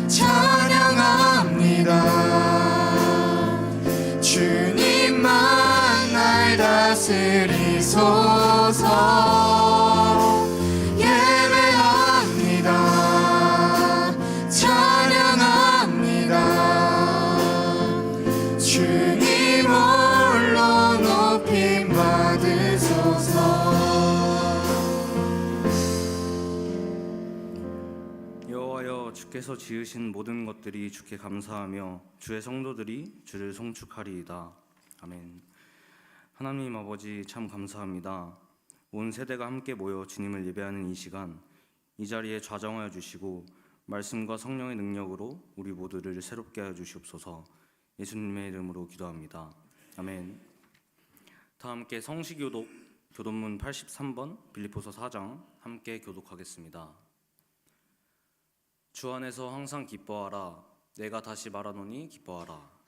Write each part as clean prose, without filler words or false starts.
찬양합니다. 주님만 날 다스리소서. 예배합니다. 찬양합니다. 주님 홀로 높임 받으소서. 여호와여, 주께서 지으신 모든 것들이 주께 감사하며 주의 성도들이 주를 송축하리이다. 아멘. 하나님 아버지, 참 감사합니다. 온 세대가 함께 모여 주님을 예배하는 이 시간, 이 자리에 좌정하여 주시고 말씀과 성령의 능력으로 우리 모두를 새롭게 하여 주시옵소서. 예수님의 이름으로 기도합니다. 아멘. 다 함께 성시교독 교독문 83번 빌립보서 4장 함께 교독하겠습니다. 주 안에서 항상 기뻐하라. 내가 다시 말하노니 기뻐하라.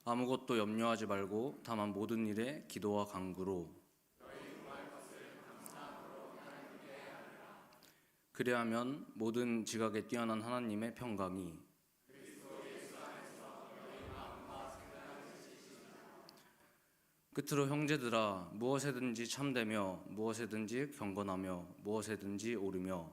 아무것도 염려하지 말고 다만 모든 일에 기도와 간구로 그리하면 모든 지각에 뛰어난 하나님의 평강이 끝으로 형제들아, 무엇에든지 참되며 무엇에든지 경건하며 무엇에든지 오르며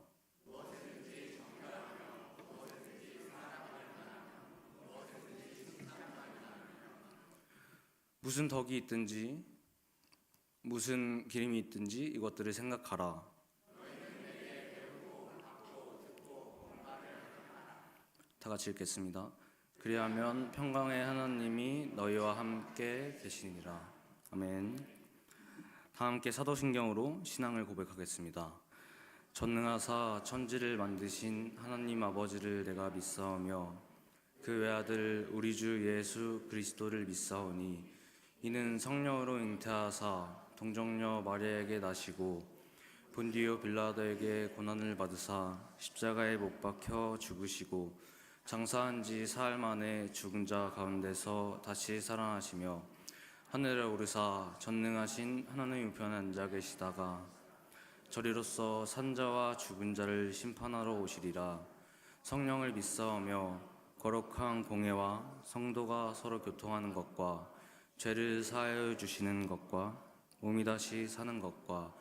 무슨 덕이 있든지 무슨 기림이 있든지 이것들을 생각하라. 다 같이 읽겠습니다. 그리하면 평강의 하나님이 너희와 함께 계시니라. 아멘. 다 함께 사도신경으로 신앙을 고백하겠습니다. 전능하사 천지를 만드신 하나님 아버지를 내가 믿사오며 그 외아들 우리 주 예수 그리스도를 믿사오니 이는 성령으로 잉태하사 동정녀 마리아에게 나시고 본디오 빌라도에게 고난을 받으사 십자가에 못 박혀 죽으시고 장사한 지 사흘 만에 죽은 자 가운데서 다시 살아나시며 하늘에 오르사 전능하신 하나님 우편에 앉아 계시다가 저리로서 산자와 죽은 자를 심판하러 오시리라. 성령을 믿사오며 거룩한 공회와 성도가 서로 교통하는 것과 죄를 사하여 주시는 것과 몸이 다시 사는 것과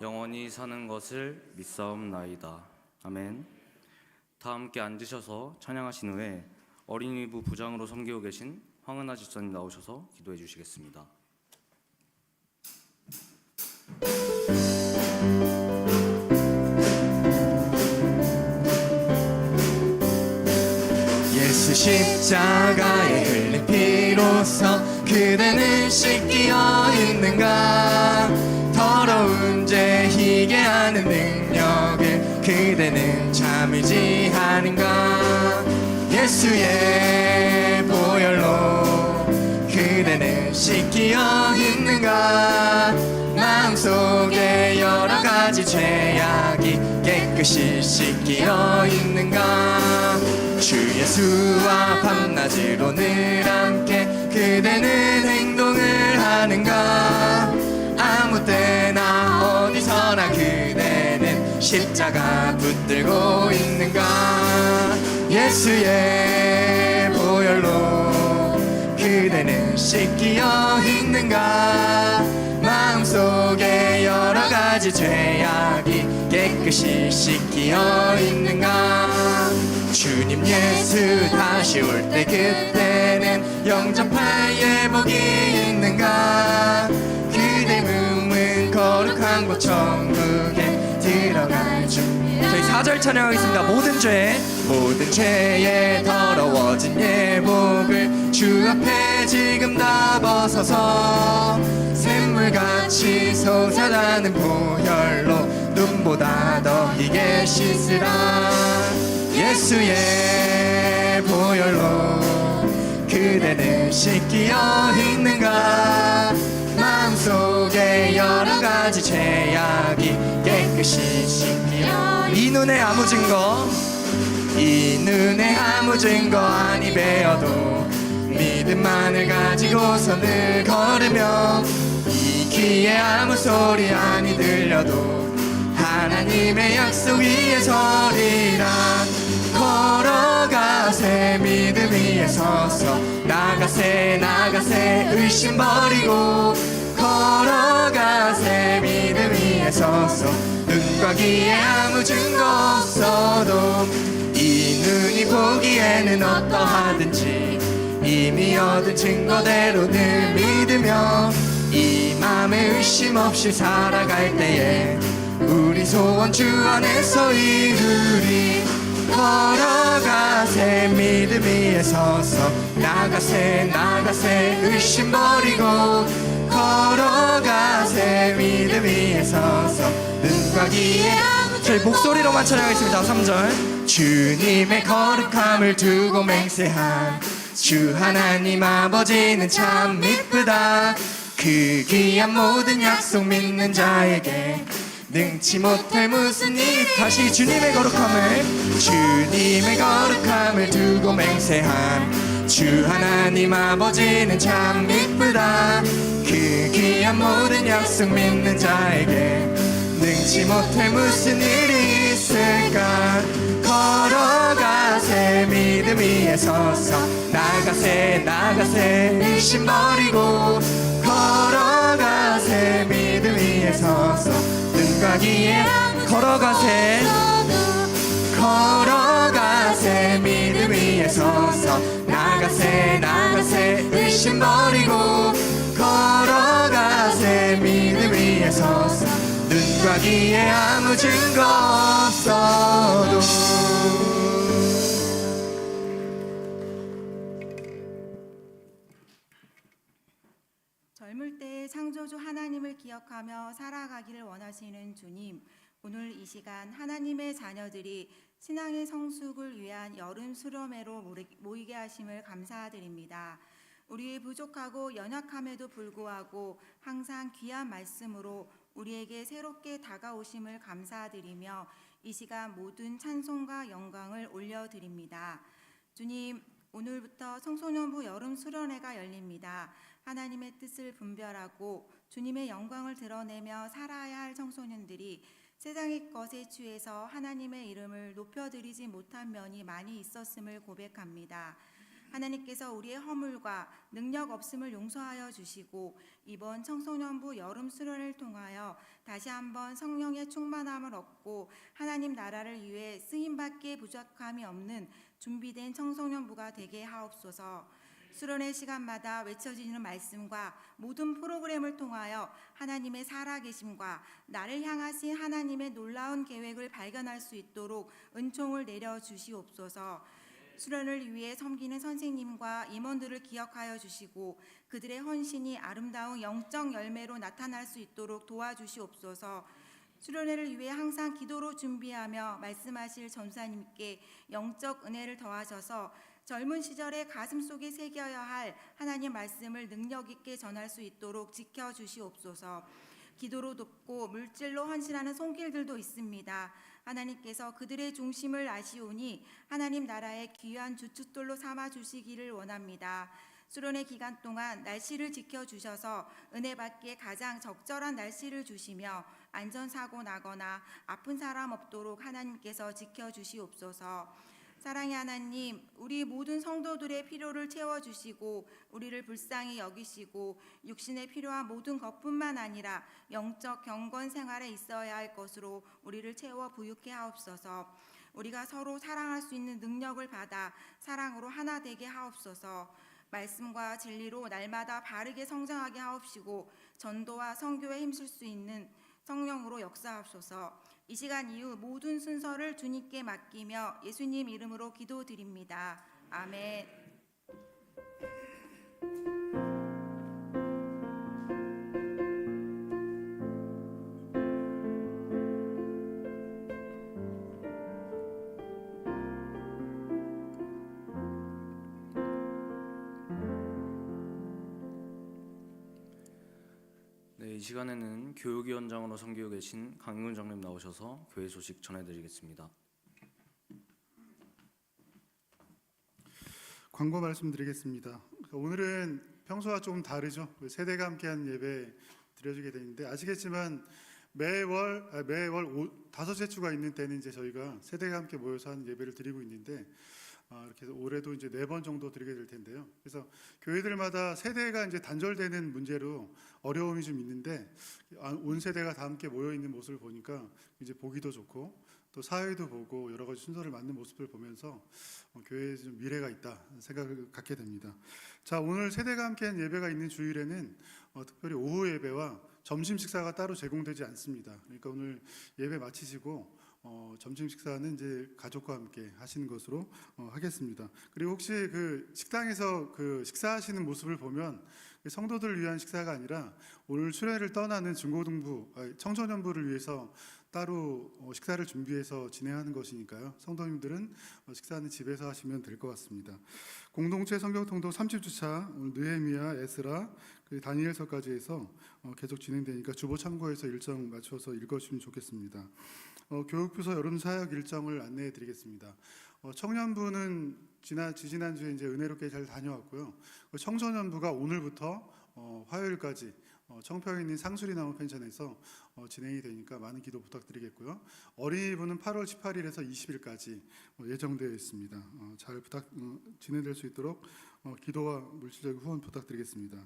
영원히 사는 것을 믿사옵나이다. 아멘. 다 함께 앉으셔서 찬양하신 후에 어린이부 부장으로 섬기고 계신 황은아 집사님 나오셔서 기도해 주시겠습니다. 예수 십자가에 흘린 피로써 그대는 씻기어 있는가. 더러운 죄 희게 하는 능력을 그대는 참 의지하는가. 예수의 보혈로 그대는 씻기어 있는가. 마음속에 여러 가지 죄악이 깨끗이 씻기어 있는가. 주 예수와 밤낮으로 늘 함께 그대는 행동을 하는가. 아무 때나 어디서나 그대는 십자가 붙들고 있는가. 예수의 보혈로 그대는 씻기어 있는가. 마음속에 여러 가지 죄악이 깨끗이 씻기어 있는가. 주님 예수 다시 올 때 그때는 영접할 예복이 있는가. 그대 몸은 거룩한 곳 천국에 들어갈 준비. 저희 4절 찬양하겠습니다. 모든 죄에 더러워진 예복을 주 앞에 지금 다 벗어서 샘물같이 솟아나는 보혈로 눈보다 더 희게 씻으라. 예수의 보혈로 그대는 씻기어 있는가. 마음속에 여러 가지 죄악이 깨끗이 씻기어. 이 눈에 아무 증거 아니 배어도 믿음만을 가지고서 늘 걸으며 이 귀에 아무 소리 아니 들려도 하나님의 약속 위에 서리라. 걸어가세 믿음 위에 서서 나가세 나가세 의심 버리고 걸어가세 믿음 위에 서서 눈과 귀에 아무 증거 없어도 이 눈이 보기에는 어떠하든지 이미 얻은 증거대로 늘 믿으며 이 맘에 의심 없이 살아갈 때에 우리 소원 주 안에서 이루리. 걸어가세 믿음 위에 서서 나가세 나가세 의심 버리고 걸어가세 믿음 위에 서서 눈과 귀에 저희 목소리로만 찬양하겠습니다. 3절. 주님의 거룩함을 두고 맹세한 주 하나님 아버지는 참 미쁘다. 그 귀한 모든 약속 믿는 자에게 능치 못할 무슨 일. 다시 주님의 거룩함을 주님의 거룩함을 두고 맹세한 주 하나님 아버지는 참 미쁘다. 그 귀한 모든 약속 믿는 자에게 능치 못할 무슨 일이 있을까. 걸어가세 믿음 위에 서서 나가세 나가세 의심 버리고 걸어가세 믿음 위에 서서 눈과 귀에 걸어가세 걸어가세 믿음 위에 서서 나가세 나가세 의심 버리고 걸어가세 믿음 위에 서서 눈과 귀에 아무 증거 없어도. 젊을 때 창조주 하나님을 기억하며 살아가기를 원하시는 주님, 오늘 이 시간 하나님의 자녀들이 신앙의 성숙을 위한 여름 수련회로 모이게 하심을 감사드립니다. 우리의 부족하고 연약함에도 불구하고 항상 귀한 말씀으로 우리에게 새롭게 다가오심을 감사드리며 이 시간 모든 찬송과 영광을 올려드립니다. 주님, 오늘부터 청소년부 여름 수련회가 열립니다. 하나님의 뜻을 분별하고 주님의 영광을 드러내며 살아야 할 청소년들이 세상의 것에 취해서 하나님의 이름을 높여드리지 못한 면이 많이 있었음을 고백합니다. 하나님께서 우리의 허물과 능력 없음을 용서하여 주시고 이번 청소년부 여름 수련을 통하여 다시 한번 성령의 충만함을 얻고 하나님 나라를 위해 쓰임받기에 부족함이 없는 준비된 청소년부가 되게 하옵소서. 수련회 시간마다 외쳐지는 말씀과 모든 프로그램을 통하여 하나님의 살아계심과 나를 향하신 하나님의 놀라운 계획을 발견할 수 있도록 은총을 내려주시옵소서. 수련을 위해 섬기는 선생님과 임원들을 기억하여 주시고 그들의 헌신이 아름다운 영적 열매로 나타날 수 있도록 도와주시옵소서. 수련회를 위해 항상 기도로 준비하며 말씀하실 전사님께 영적 은혜를 더하셔서 젊은 시절에 가슴속에 새겨야 할 하나님 말씀을 능력 있게 전할 수 있도록 지켜주시옵소서. 기도로 돕고 물질로 헌신하는 손길들도 있습니다. 하나님께서 그들의 중심을 아시오니 하나님 나라의 귀한 주춧돌로 삼아주시기를 원합니다. 수련회 기간 동안 날씨를 지켜주셔서 은혜 받기에 가장 적절한 날씨를 주시며 안전사고 나거나 아픈 사람 없도록 하나님께서 지켜주시옵소서. 사랑의 하나님, 우리 모든 성도들의 필요를 채워주시고 우리를 불쌍히 여기시고 육신에 필요한 모든 것뿐만 아니라 영적 경건 생활에 있어야 할 것으로 우리를 채워 부유케 하옵소서. 우리가 서로 사랑할 수 있는 능력을 받아 사랑으로 하나 되게 하옵소서. 말씀과 진리로 날마다 바르게 성장하게 하옵시고 전도와 선교에 힘쓸 수 있는 성령으로 역사하옵소서. 이 시간 이후 모든 순서를 주님께 맡기며 예수님 이름으로 기도드립니다. 아멘. 네, 이 시간에는 교육위원장으로 섬기고 계신 강윤 장님 나오셔서 교회 소식 전해드리겠습니다. 광고 말씀드리겠습니다. 오늘은 평소와 조금 다르죠. 세대가 함께한 예배 드려지게 되는데 아시겠지만 매월 5째 주가 있는 때는 이제 저희가 세대가 함께 모여서 한 예배를 드리고 있는데 이렇게 해서 올해도 이제 4번 정도 드리게 될 텐데요. 그래서 교회들마다 세대가 이제 단절되는 문제로 어려움이 좀 있는데 온 세대가 다 함께 모여 있는 모습을 보니까 이제 보기도 좋고 또 사회도 보고 여러 가지 순서를 맞는 모습을 보면서 교회에 좀 미래가 있다 생각을 갖게 됩니다. 자, 오늘 세대가 함께한 예배가 있는 주일에는 특별히 오후 예배와 점심 식사가 따로 제공되지 않습니다. 그러니까 오늘 예배 마치시고 점심 식사는 이제 가족과 함께 하시는 것으로 하겠습니다. 그리고 혹시 그 식당에서 그 식사하시는 모습을 보면 성도들을 위한 식사가 아니라 오늘 수련회를 떠나는 청소년부를 위해서 따로 식사를 준비해서 진행하는 것이니까요. 성도님들은 식사는 집에서 하시면 될 것 같습니다. 공동체 성경통독 30주차 오늘 느헤미야, 에스라, 다니엘서까지 해서 계속 진행되니까 주보 참고해서 일정 맞춰서 읽어주시면 좋겠습니다. 교육부서 여름 사역 일정을 안내해 드리겠습니다. 청년부는 지난주에 이제 은혜롭게 잘 다녀왔고요. 청소년부가 오늘부터 화요일까지 청평에 있는 상수리 나무 펜션에서 진행이 되니까 많은 기도 부탁드리겠고요. 어린이부는 8월 18일에서 20일까지 예정되어 있습니다. 잘 진행될 수 있도록 기도와 물질적 후원 부탁드리겠습니다.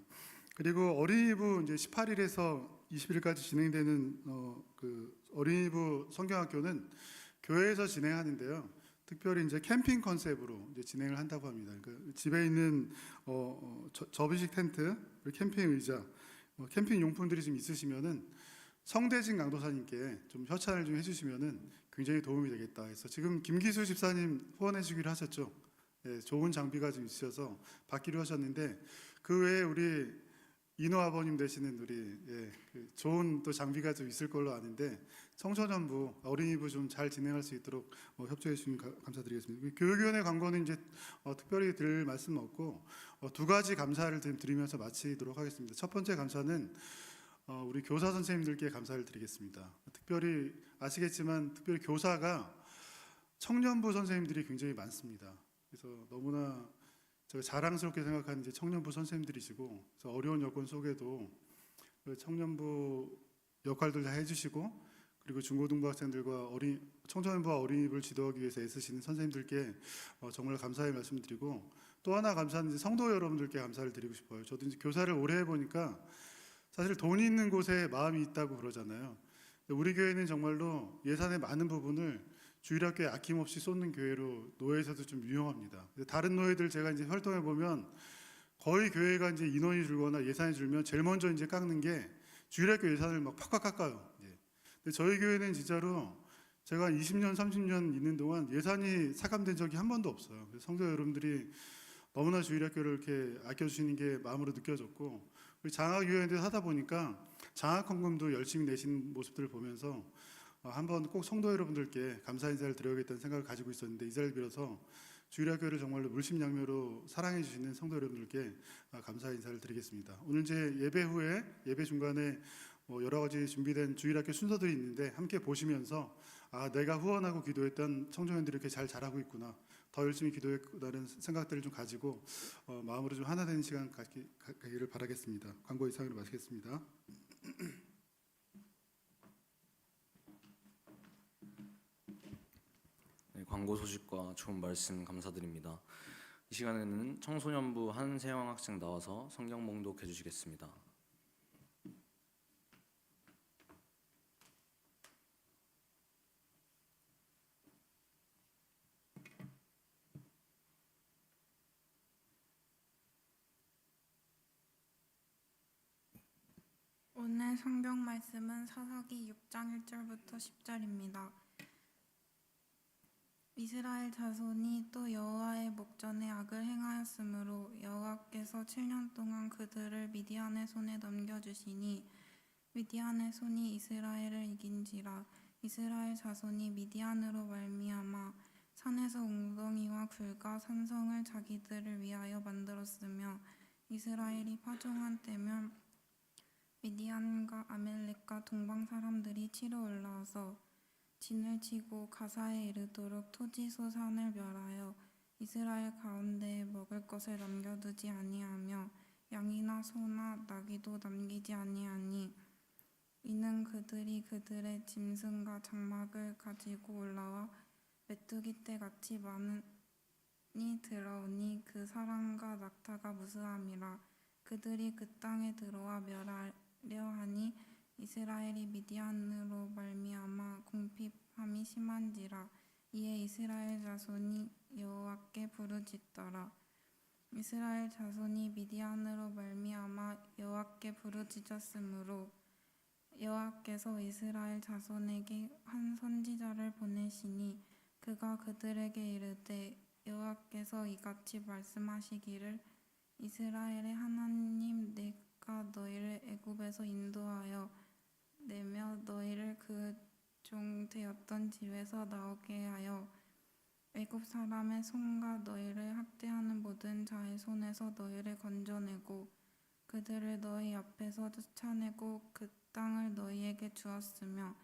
그리고 어린이부 이제 18일에서 20일까지 진행되는 그 어린이부 성경학교는 교회에서 진행하는데요. 특별히 이제 캠핑 컨셉으로 이제 진행을 한다고 합니다. 그러니까 집에 있는 접이식 텐트, 캠핑 의자, 캠핑 용품들이 좀 있으시면은 성대진 강도사님께 좀 협찬을 좀 해주시면은 굉장히 도움이 되겠다 해서 지금 김기수 집사님 후원해 주기로 하셨죠. 예, 좋은 장비가 좀 있으셔서 받기로 하셨는데 그 외에 우리 인호 아버님 되시는 우리 좋은 또 장비가 좀 있을 걸로 아는데 청소년부, 어린이부 좀 잘 진행할 수 있도록 협조해 주시면 감사드리겠습니다. 교육위원회 광고는 이제 특별히 드릴 말씀 없고 두 가지 감사를 드리면서 마치도록 하겠습니다. 첫 번째 감사는 우리 교사 선생님들께 감사를 드리겠습니다. 특별히 아시겠지만 특별히 교사가 청년부 선생님들이 굉장히 많습니다. 그래서 너무나 제가 자랑스럽게 생각하는 이제 청년부 선생님들이시고 그래서 어려운 여건 속에도 그 청년부 역할들 다 해주시고 그리고 중고등부 학생들과 청소년부와 어린이부를 지도하기 위해서 애쓰시는 선생님들께 정말 감사의 말씀드리고 또 하나 감사는 이제 성도 여러분들께 감사를 드리고 싶어요. 저도 이제 교사를 오래 해보니까 사실 돈이 있는 곳에 마음이 있다고 그러잖아요. 우리 교회는 정말로 예산의 많은 부분을 주일학교에 아낌없이 쏟는 교회로 노예에서도 좀 유용합니다. 다른 노예들 제가 이제 활동해 보면 거의 교회가 이제 인원이 줄거나 예산이 줄면 제일 먼저 이제 깎는 게 주일학교 예산을 막 팍팍 깎아요. 근데 저희 교회는 진짜로 제가 20년, 30년 있는 동안 예산이 삭감된 적이 한 번도 없어요. 그래서 성도 여러분들이 너무나 주일학교를 이렇게 아껴주시는 게 마음으로 느껴졌고 우리 장학위원회도 하다 보니까 장학헌금도 열심히 내시는 모습들을 보면서 한번 꼭 성도 여러분들께 감사 인사를 드려야겠다는 생각을 가지고 있었는데 이 자리를 빌어서 주일학교를 정말로 물심양면으로 사랑해 주시는 성도 여러분들께 감사 인사를 드리겠습니다. 오늘 이제 예배 후에 예배 중간에 여러 가지 준비된 주일학교 순서들이 있는데 함께 보시면서 내가 후원하고 기도했던 청소년들이 이렇게 잘 자라고 있구나, 더 열심히 기도했구나라는 생각들을 좀 가지고 마음으로 좀 하나 되는 시간 가기를 바라겠습니다. 광고 이상으로 마치겠습니다. 네, 광고 소식과 좋은 말씀 감사드립니다. 이 시간에는 청소년부 한세영 학생 나와서 성경 봉독해 주시겠습니다. 오늘 성경 말씀은 사사기 6장 1절부터 10절입니다. 이스라엘 자손이 또 여호와의 목전에 악을 행하였으므로 여호와께서 7년 동안 그들을 미디안의 손에 넘겨주시니 미디안의 손이 이스라엘을 이긴지라. 이스라엘 자손이 미디안으로 말미암아 산에서 웅덩이와 굴과 산성을 자기들을 위하여 만들었으며 이스라엘이 파종한 때면 미디안과 아멜렉과 동방 사람들이 치러 올라와서 진을 치고 가사에 이르도록 토지소 산을 멸하여 이스라엘 가운데에 먹을 것을 남겨두지 아니하며 양이나 소나 나귀도 남기지 아니하니 이는 그들이 그들의 짐승과 장막을 가지고 올라와 메뚜기 떼같이 많이 들어오니 그 사람과 낙타가 무수함이라. 그들이 그 땅에 들어와 멸하려 하니 이스라엘이 미디안으로 말미암아 궁핍함이 심한지라. 이에 이스라엘 자손이 여호와께 부르짖더라. 이스라엘 자손이 미디안으로 말미암아 여호와께 부르짖었으므로 여호와께서 이스라엘 자손에게 한 선지자를 보내시니 그가 그들에게 이르되 여호와께서 이같이 말씀하시기를 이스라엘의 하나님 내가 너희를 애굽에서 인도하여 내며 너희를 그 종 되었던 집에서 나오게 하여 애굽 사람의 손과 너희를 학대하는 모든 자의 손에서 너희를 건져내고 그들을 너희 앞에서 쫓아내고 그 땅을 너희에게 주었으며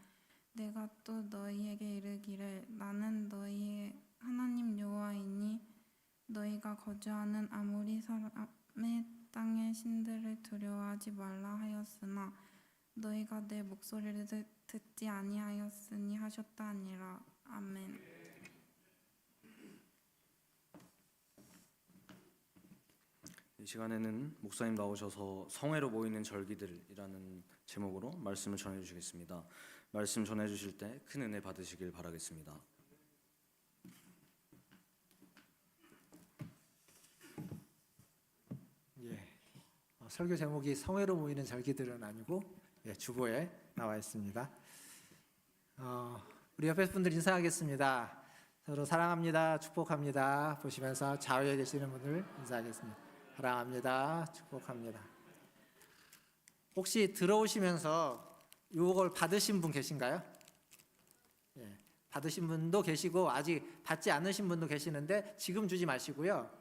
내가 또 너희에게 이르기를 나는 너희의 하나님 여호와이니 너희가 거주하는 아모리 사람의 땅의 신들을 두려워하지 말라 하였으나 너희가 내 목소리를 듣지 아니하였으니 하셨다 하니라. 아멘. 이 시간에는 목사님 나오셔서 성회로 모이는 절기들이라는 제목으로 말씀을 전해주시겠습니다. 말씀 전해주실 때 큰 은혜 받으시길 바라겠습니다. 설교 제목이 성회로 모이는 절기들은 아니고 주보에 나와 있습니다. 우리 옆에 분들 인사하겠습니다. 서로 사랑합니다, 축복합니다. 보시면서 좌우에 계시는 분들 인사하겠습니다. 사랑합니다, 축복합니다. 혹시 들어오시면서 이걸 받으신 분 계신가요? 받으신 분도 계시고 아직 받지 않으신 분도 계시는데 지금 주지 마시고요.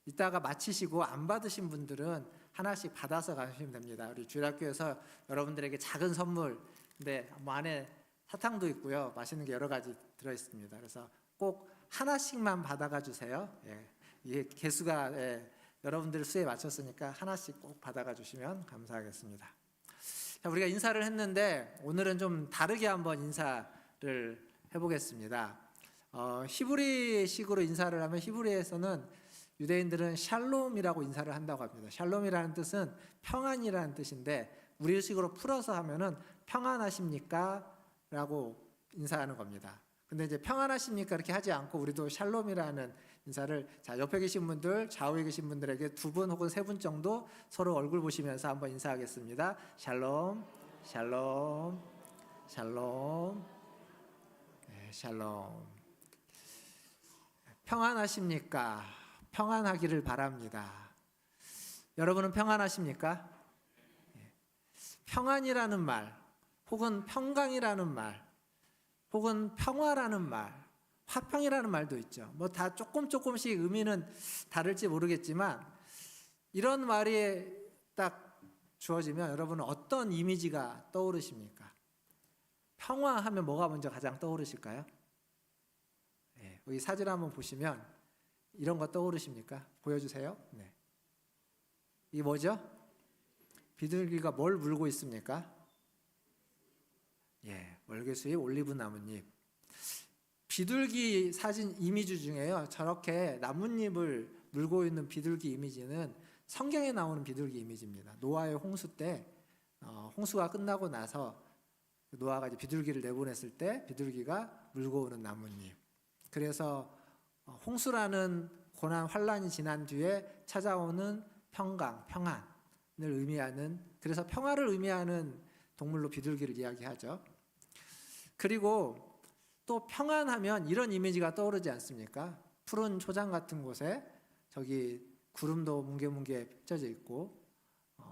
이따가 마치시고 안 받으신 분들은 하나씩 받아서 가시면 됩니다. 우리 주일학교에서 여러분들에게 작은 선물, 근데 뭐 안에 사탕도 있고요, 맛있는 게 여러 가지 들어 있습니다. 그래서 꼭 하나씩만 받아가 주세요. 이게 개수가 여러분들 수에 맞췄으니까 하나씩 꼭 받아가 주시면 감사하겠습니다. 자, 우리가 인사를 했는데 오늘은 좀 다르게 한번 인사를 해보겠습니다. 히브리식으로 인사를 하면 히브리에서는 유대인들은 샬롬이라고 인사를 한다고 합니다. 샬롬이라는 뜻은 평안이라는 뜻인데 우리식으로 풀어서 하면은 평안하십니까? 라고 인사하는 겁니다. 근데 이제 평안하십니까? 이렇게 하지 않고 우리도 샬롬이라는 인사를 옆에 계신 분들, 좌우에 계신 분들에게 2분 혹은 3분 정도 서로 얼굴 보시면서 한번 인사하겠습니다. 샬롬, 샬롬, 샬롬, 샬롬. 평안하십니까? 평안하기를 바랍니다. 여러분은 평안하십니까? 평안이라는 말, 혹은 평강이라는 말, 혹은 평화라는 말, 화평이라는 말도 있죠. 뭐 다 조금씩 의미는 다를지 모르겠지만 이런 말이 딱 주어지면 여러분은 어떤 이미지가 떠오르십니까? 평화하면 뭐가 먼저 가장 떠오르실까요? 여기 사진 한번 보시면 이런 거 떠오르십니까? 보여주세요. 이게 뭐죠? 비둘기가 뭘 물고 있습니까? 월계수잎, 올리브 나뭇잎. 비둘기 사진 이미지 중에요, 저렇게 나뭇잎을 물고 있는 비둘기 이미지는 성경에 나오는 비둘기 이미지입니다. 노아의 홍수 때 홍수가 끝나고 나서 노아가 이제 비둘기를 내보냈을 때 비둘기가 물고 오는 나뭇잎. 그래서 홍수라는 고난 환란이 지난 뒤에 찾아오는 평강, 평안을 의미하는, 그래서 평화를 의미하는 동물로 비둘기를 이야기하죠. 그리고 또 평안하면 이런 이미지가 떠오르지 않습니까? 푸른 초장 같은 곳에 저기 구름도 뭉게뭉게 펼쳐져 있고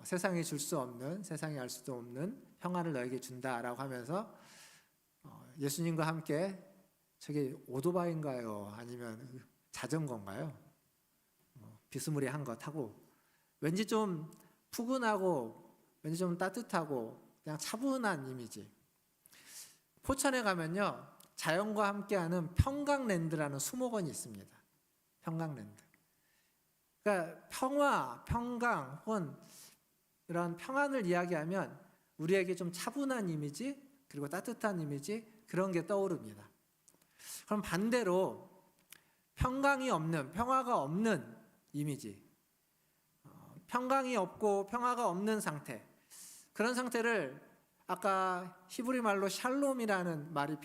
세상이 줄 수 없는, 세상이 알 수도 없는 평안을 너에게 준다라고 하면서 예수님과 함께 저게 오토바이인가요? 아니면 자전거인가요? 비스무리한 거 타고 왠지 좀 푸근하고 왠지 좀 따뜻하고 그냥 차분한 이미지. 포천에 가면요, 자연과 함께하는 평강랜드라는 수목원이 있습니다. 평강랜드. 그러니까 평화, 평강 혹은 이런 평안을 이야기하면 우리에게 좀 차분한 이미지, 그리고 따뜻한 이미지, 그런 게 떠오릅니다. 그럼 반대로 평강이 없는, 평화가 없는 이미지, 평강이 없고 평화가 없는 상태, 그런 상태를 아까 히브리 말로 샬롬이라는 말이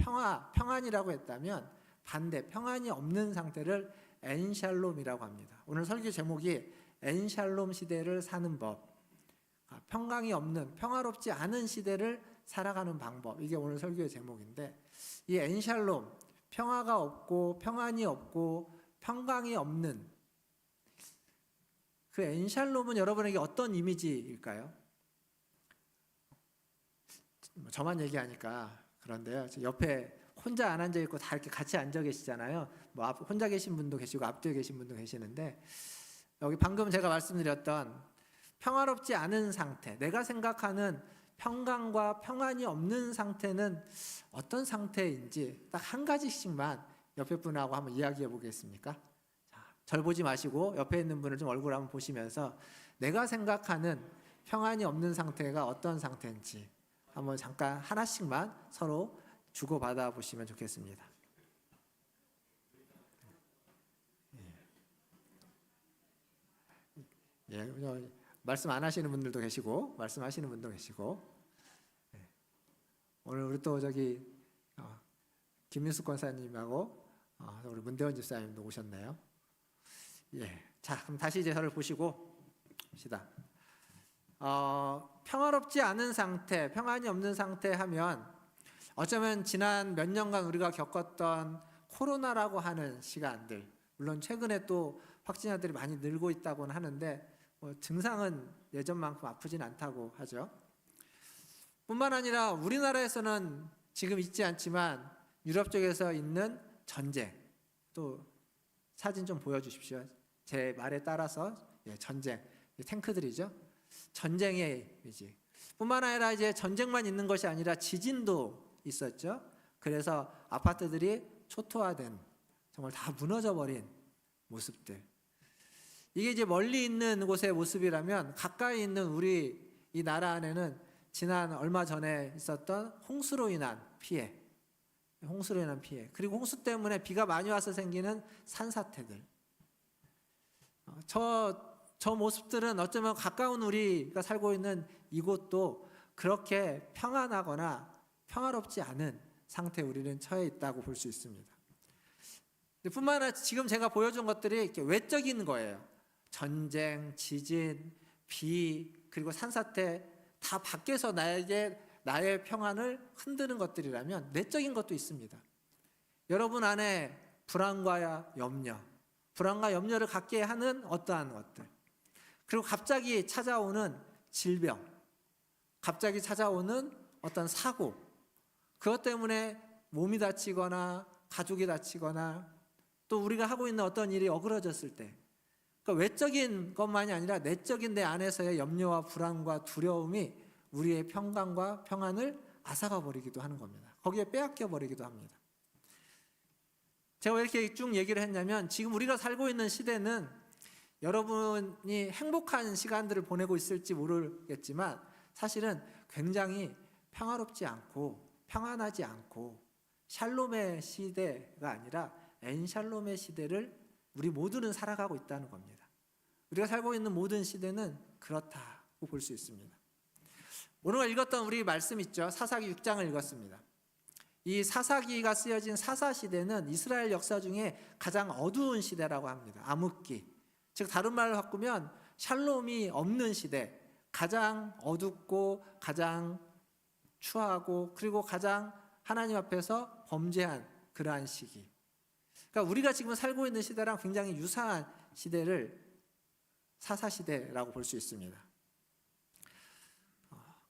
평안이라고 했다면, 반대 평안이 없는 상태를 엔샬롬이라고 합니다. 오늘 설교 제목이 엔샬롬 시대를 사는 법, 평강이 없는, 평화롭지 않은 시대를 살아가는 방법, 이게 오늘 설교의 제목인데, 이 엔샬롬, 평화가 없고 평안이 없고 평강이 없는 그 엔샬롬은 여러분에게 어떤 이미지일까요? 저만 얘기하니까 그런데요, 옆에 혼자 안 앉아 있고 다 이렇게 같이 앉아 계시잖아요. 뭐 혼자 계신 분도 계시고 앞뒤에 계신 분도 계시는데, 여기 방금 제가 말씀드렸던 평화롭지 않은 상태, 내가 생각하는 평강과 평안이 없는 상태는 어떤 상태인지 딱 한 가지씩만 옆에 분하고 한번 이야기해 보겠습니까? 자, 절 보지 마시고 옆에 있는 분을 좀 얼굴 한번 보시면서 내가 생각하는 평안이 없는 상태가 어떤 상태인지 한번 잠깐 하나씩만 서로 주고받아 보시면 좋겠습니다. 예, 말씀 안 하시는 분들도 계시고 말씀하시는 분도 계시고, 오늘 우리 또 저기 김민숙 권사님하고 우리 문대원 집사님도 오셨네요. 예, 자 그럼 다시 이제 저를 보시고 봅시다. 평화롭지 않은 상태, 평안이 없는 상태 하면 어쩌면 지난 몇 년간 우리가 겪었던 코로나라고 하는 시간들, 물론 최근에 또 확진자들이 많이 늘고 있다고는 하는데 증상은 예전만큼 아프진 않다고 하죠. 뿐만 아니라 우리나라에서는 지금 있지 않지만 유럽 쪽에서 있는 전쟁, 또 사진 좀 보여주십시오. 제 말에 따라서 전쟁, 탱크들이죠. 전쟁의 이미지. 뿐만 아니라 이제 전쟁만 있는 것이 아니라 지진도 있었죠. 그래서 아파트들이 초토화된, 정말 다 무너져 버린 모습들. 이게 이제 멀리 있는 곳의 모습이라면, 가까이 있는 우리 이 나라 안에는 지난 얼마 전에 있었던 홍수로 인한 피해, 그리고 홍수 때문에 비가 많이 와서 생기는 산사태들. 저 모습들은 어쩌면 가까운 우리가 살고 있는 이곳도 그렇게 평안하거나 평화롭지 않은 상태에 우리는 처해 있다고 볼 수 있습니다. 뿐만 아니라 지금 제가 보여준 것들이 이렇게 외적인 거예요. 전쟁, 지진, 비, 그리고 산사태, 다 밖에서 나의 평안을 흔드는 것들이라면 내적인 것도 있습니다. 여러분 안에 불안과 염려를 갖게 하는 어떠한 것들, 그리고 갑자기 찾아오는 질병, 갑자기 찾아오는 어떤 사고, 그것 때문에 몸이 다치거나 가족이 다치거나 또 우리가 하고 있는 어떤 일이 어그러졌을 때, 그러니까 외적인 것만이 아니라 내적인 내 안에서의 염려와 불안과 두려움이 우리의 평강과 평안을 앗아가 버리기도 하는 겁니다. 거기에 빼앗겨 버리기도 합니다. 제가 왜 이렇게 쭉 얘기를 했냐면, 지금 우리가 살고 있는 시대는 여러분이 행복한 시간들을 보내고 있을지 모르겠지만 사실은 굉장히 평화롭지 않고 평안하지 않고 샬롬의 시대가 아니라 엔샬롬의 시대를 우리 모두는 살아가고 있다는 겁니다. 우리가 살고 있는 모든 시대는 그렇다고 볼 수 있습니다. 오늘 읽었던 우리 말씀 있죠. 사사기 6장을 읽었습니다. 이 사사기가 쓰여진 사사시대는 이스라엘 역사 중에 가장 어두운 시대라고 합니다. 암흑기, 즉 다른 말로 바꾸면 샬롬이 없는 시대, 가장 어둡고 가장 추하고 그리고 가장 하나님 앞에서 범죄한 그러한 시기. 그러니까 우리가 지금 살고 있는 시대랑 굉장히 유사한 시대를 사사시대라고 볼 수 있습니다.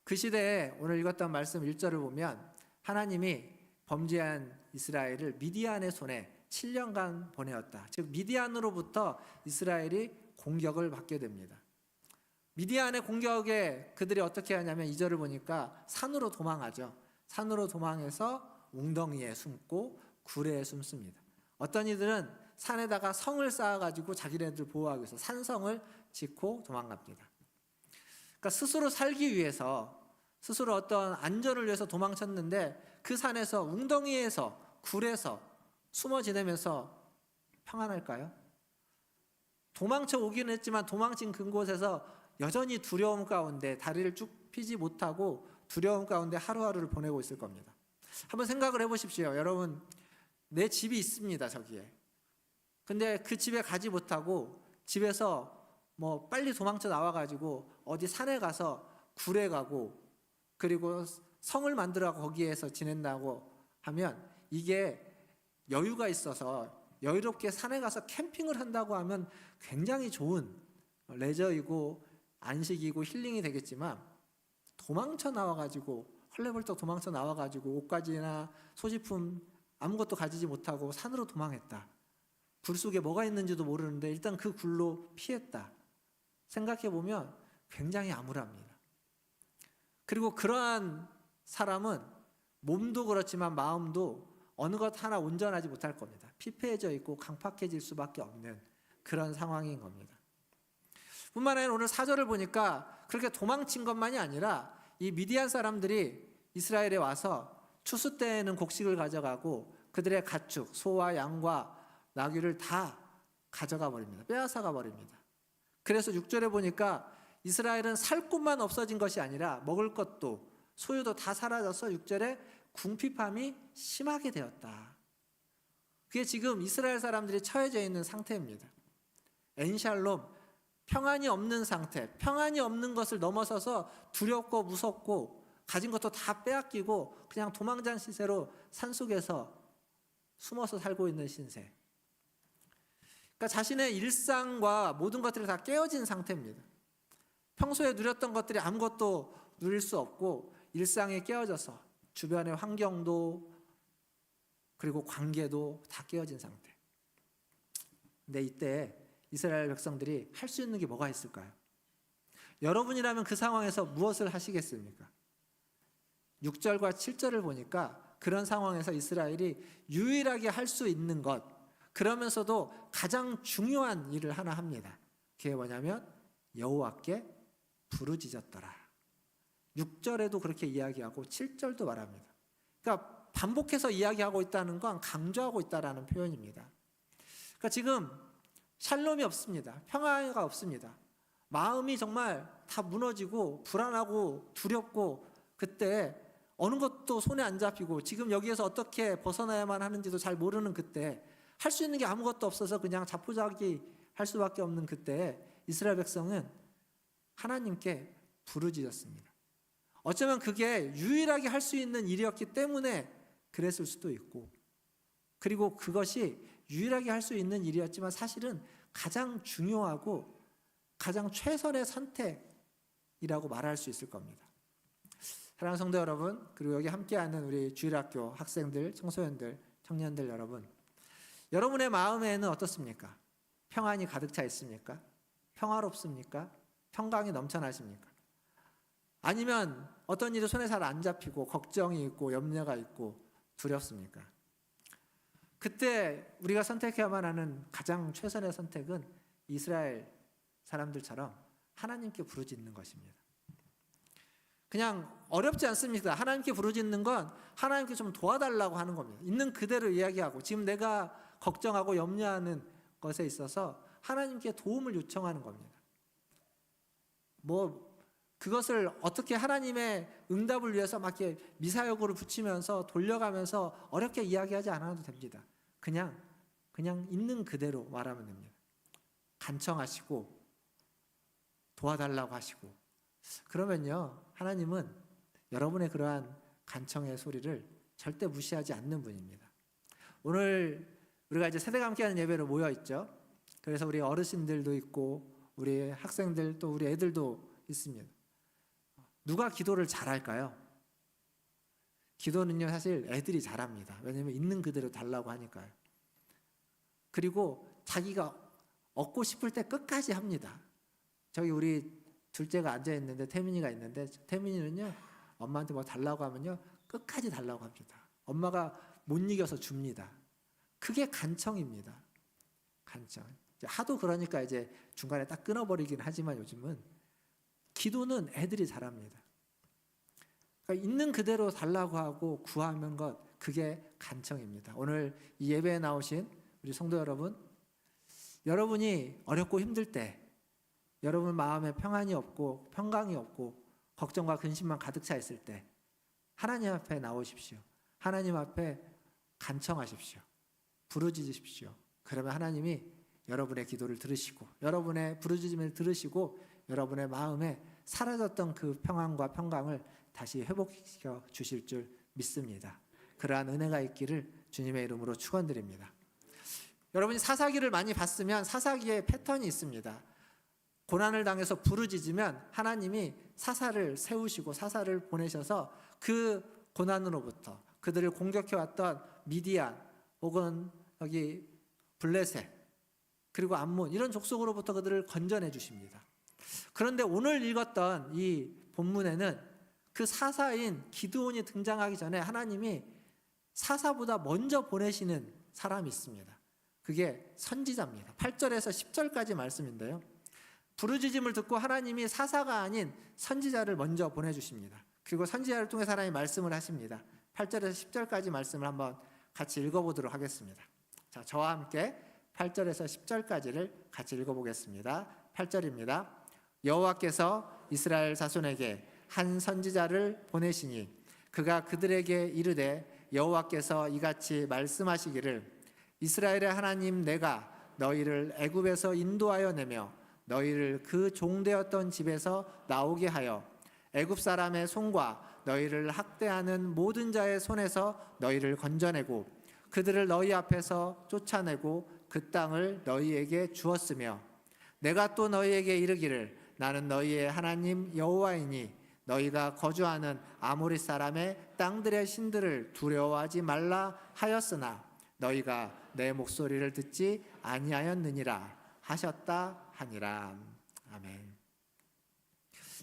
그 시대에 오늘 읽었던 말씀 1절을 보면 하나님이 범죄한 이스라엘을 미디안의 손에 7년간 보내었다. 즉 미디안으로부터 이스라엘이 공격을 받게 됩니다. 미디안의 공격에 그들이 어떻게 하냐면 2절을 보니까 산으로 도망하죠. 산으로 도망해서 웅덩이에 숨고 구레에 숨습니다. 어떤 이들은 산에다가 성을 쌓아가지고 자기네들 보호하기 위해서 산성을 짓고 도망갑니다. 그러니까 스스로 살기 위해서 스스로 어떤 안전을 위해서 도망쳤는데 그 산에서 웅덩이에서 굴에서 숨어 지내면서 평안할까요? 도망쳐 오기는 했지만 도망친 그곳에서 여전히 두려움 가운데 다리를 쭉 펴지 못하고 두려움 가운데 하루하루를 보내고 있을 겁니다. 한번 생각을 해보십시오. 여러분, 내 집이 있습니다, 저기에. 근데 그 집에 가지 못하고 집에서 뭐 빨리 도망쳐 나와가지고 어디 산에 가서 굴에 가고 그리고 성을 만들어 거기에서 지낸다고 하면 이게 여유가 있어서 여유롭게 산에 가서 캠핑을 한다고 하면 굉장히 좋은 레저이고 안식이고 힐링이 되겠지만 도망쳐 나와가지고 헐레벌떡 도망쳐 나와가지고 옷가지나 소지품 아무것도 가지지 못하고 산으로 도망했다. 굴 속에 뭐가 있는지도 모르는데 일단 그 굴로 피했다. 생각해 보면 굉장히 암울합니다. 그리고 그러한 사람은 몸도 그렇지만 마음도 어느 것 하나 온전하지 못할 겁니다. 피폐해져 있고 강팍해질 수밖에 없는 그런 상황인 겁니다. 뿐만 아니라 오늘 4절을 보니까 그렇게 도망친 것만이 아니라 이 미디안 사람들이 이스라엘에 와서 추수 때에는 곡식을 가져가고 그들의 가축, 소와 양과 나귀를 다 가져가 버립니다. 빼앗아가 버립니다. 그래서 6절에 보니까 이스라엘은 살 곳만 없어진 것이 아니라 먹을 것도 소유도 다 사라져서 6절에 궁핍함이 심하게 되었다. 그게 지금 이스라엘 사람들이 처해져 있는 상태입니다. 엔샬롬, 평안이 없는 상태, 평안이 없는 것을 넘어서서 두렵고 무섭고 가진 것도 다 빼앗기고 그냥 도망장 시세로 산속에서 숨어서 살고 있는 신세. 그러니까 자신의 일상과 모든 것들이 다 깨어진 상태입니다. 평소에 누렸던 것들이 아무것도 누릴 수 없고 일상에 깨어져서 주변의 환경도 그리고 관계도 다 깨어진 상태. 근데 이때 이스라엘 백성들이 할 수 있는 게 뭐가 있을까요? 여러분이라면 그 상황에서 무엇을 하시겠습니까? 6절과 7절을 보니까 그런 상황에서 이스라엘이 유일하게 할 수 있는 것, 그러면서도 가장 중요한 일을 하나 합니다. 그게 뭐냐면 여호와께 부르짖었더라. 6절에도 그렇게 이야기하고 7절도 말합니다. 그러니까 반복해서 이야기하고 있다는 건 강조하고 있다는 표현입니다. 그러니까 지금 샬롬이 없습니다. 평화가 없습니다. 마음이 정말 다 무너지고 불안하고 두렵고 그때 어느 것도 손에 안 잡히고 지금 여기에서 어떻게 벗어나야만 하는지도 잘 모르는 그때 할 수 있는 게 아무것도 없어서 그냥 자포자기 할 수밖에 없는 그때 이스라엘 백성은 하나님께 부르짖었습니다. 어쩌면 그게 유일하게 할 수 있는 일이었기 때문에 그랬을 수도 있고 그리고 그것이 유일하게 할 수 있는 일이었지만 사실은 가장 중요하고 가장 최선의 선택이라고 말할 수 있을 겁니다. 사랑하는 성도 여러분, 그리고 여기 함께하는 우리 주일학교 학생들, 청소년들, 청년들 여러분, 여러분의 마음에는 어떻습니까? 평안이 가득 차 있습니까? 평화롭습니까? 평강이 넘쳐나십니까? 아니면 어떤 일이 손에 잘 안 잡히고 걱정이 있고 염려가 있고 두렵습니까? 그때 우리가 선택해야만 하는 가장 최선의 선택은 이스라엘 사람들처럼 하나님께 부르짖는 것입니다. 그냥 어렵지 않습니다. 하나님께 부르짖는 건 하나님께 좀 도와달라고 하는 겁니다. 있는 그대로 이야기하고 지금 내가 걱정하고 염려하는 것에 있어서 하나님께 도움을 요청하는 겁니다. 그것을 어떻게 하나님의 응답을 위해서 막 이렇게 미사여구를 붙이면서 돌려가면서 어렵게 이야기하지 않아도 됩니다. 그냥 있는 그대로 말하면 됩니다. 간청하시고 도와달라고 하시고 그러면요 하나님은 여러분의 그러한 간청의 소리를 절대 무시하지 않는 분입니다. 오늘 우리가 이제 세대가 함께하는 예배로 모여 있죠. 그래서 우리 어르신들도 있고 우리 학생들 또 우리 애들도 있습니다. 누가 기도를 잘할까요? 기도는요 사실 애들이 잘합니다. 왜냐하면 있는 그대로 달라고 하니까요. 그리고 자기가 얻고 싶을 때 끝까지 합니다. 저기 우리 둘째가 앉아 있는데 태민이가 있는데 태민이는요 엄마한테 뭐 달라고 하면요 끝까지 달라고 합니다. 엄마가 못 이겨서 줍니다. 그게 간청입니다. 간청. 하도 그러니까 이제 중간에 딱 끊어버리긴 하지만 요즘은 기도는 애들이 잘합니다. 그러니까 있는 그대로 달라고 하고 구하는 것, 그게 간청입니다. 오늘 이 예배에 나오신 우리 성도 여러분, 여러분이 어렵고 힘들 때, 여러분 마음에 평안이 없고 평강이 없고 걱정과 근심만 가득 차 있을 때 하나님 앞에 나오십시오. 하나님 앞에 간청하십시오. 부르짖으십시오. 그러면 하나님이 여러분의 기도를 들으시고 여러분의 부르짖음을 들으시고 여러분의 마음에 사라졌던 그 평안과 평강을 다시 회복시켜 주실 줄 믿습니다. 그러한 은혜가 있기를 주님의 이름으로 축원드립니다. 여러분이 사사기를 많이 봤으면 사사기의 패턴이 있습니다. 고난을 당해서 부르짖으면 하나님이 사사를 세우시고 사사를 보내셔서 그 고난으로부터 그들을 공격해왔던 미디안 혹은 여기 블레셋 그리고 암몬 이런 족속으로부터 그들을 건져내 주십니다. 그런데 오늘 읽었던 이 본문에는 그 사사인 기드온이 등장하기 전에 하나님이 사사보다 먼저 보내시는 사람이 있습니다. 그게 선지자입니다. 8절에서 10절까지 말씀인데요. 부르짖음을 듣고 하나님이 사사가 아닌 선지자를 먼저 보내주십니다. 그리고 선지자를 통해 하나님이 말씀을 하십니다. 8절에서 10절까지 말씀을 한번 같이 읽어보도록 하겠습니다. 자, 저와 함께 8절에서 10절까지를 같이 읽어보겠습니다. 8절입니다. 여호와께서 이스라엘 자손에게 한 선지자를 보내시니 그가 그들에게 이르되 여호와께서 이같이 말씀하시기를 이스라엘의 하나님 내가 너희를 애굽에서 인도하여 내며 너희를 그 종되었던 집에서 나오게 하여 애굽 사람의 손과 너희를 학대하는 모든 자의 손에서 너희를 건져내고 그들을 너희 앞에서 쫓아내고 그 땅을 너희에게 주었으며 내가 또 너희에게 이르기를 나는 너희의 하나님 여호와이니 너희가 거주하는 아모리 사람의 땅들의 신들을 두려워하지 말라 하였으나 너희가 내 목소리를 듣지 아니하였느니라 하셨다 하니라. 아멘.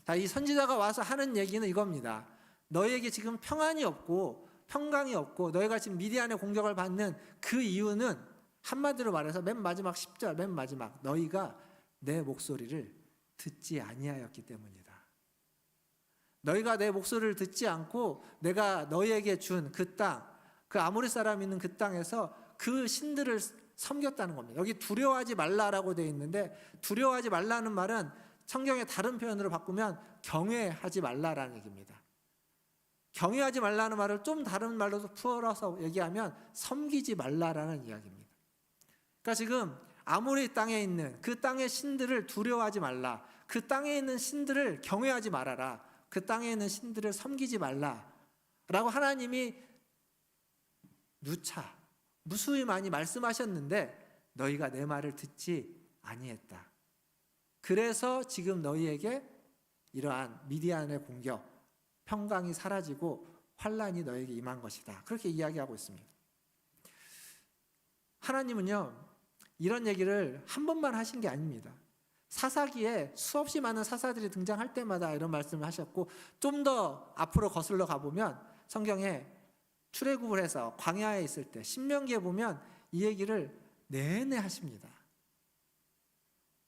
자, 이 선지자가 와서 하는 얘기는 이겁니다. 너희에게 지금 평안이 없고 평강이 없고 너희가 지금 미디안의 공격을 받는 그 이유는 한마디로 말해서 맨 마지막 10절 맨 마지막 너희가 내 목소리를 듣지 아니하였기 때문이다. 너희가 내 목소리를 듣지 않고 내가 너희에게 준 그 땅, 그 아모리 사람이 있는 그 땅에서 그 신들을 섬겼다는 겁니다. 여기 두려워하지 말라라고 되어 있는데 두려워하지 말라는 말은 성경의 다른 표현으로 바꾸면 경외하지 말라라는 얘기입니다. 경외하지 말라는 말을 좀 다른 말로 풀어서 얘기하면 섬기지 말라라는 이야기입니다. 그러니까 지금 아모리 땅에 있는 그 땅의 신들을 두려워하지 말라. 그 땅에 있는 신들을 경외하지 말아라. 그 땅에 있는 신들을 섬기지 말라라고 하나님이 누차 무수히 많이 말씀하셨는데 너희가 내 말을 듣지 아니했다. 그래서 지금 너희에게 이러한 미디안의 공격, 평강이 사라지고 환란이 너에게 임한 것이다. 그렇게 이야기하고 있습니다. 하나님은요 이런 얘기를 한 번만 하신 게 아닙니다. 사사기에 수없이 많은 사사들이 등장할 때마다 이런 말씀을 하셨고 좀 더 앞으로 거슬러 가보면 성경에 출애굽을 해서 광야에 있을 때 신명기에 보면 이 얘기를 내내 하십니다.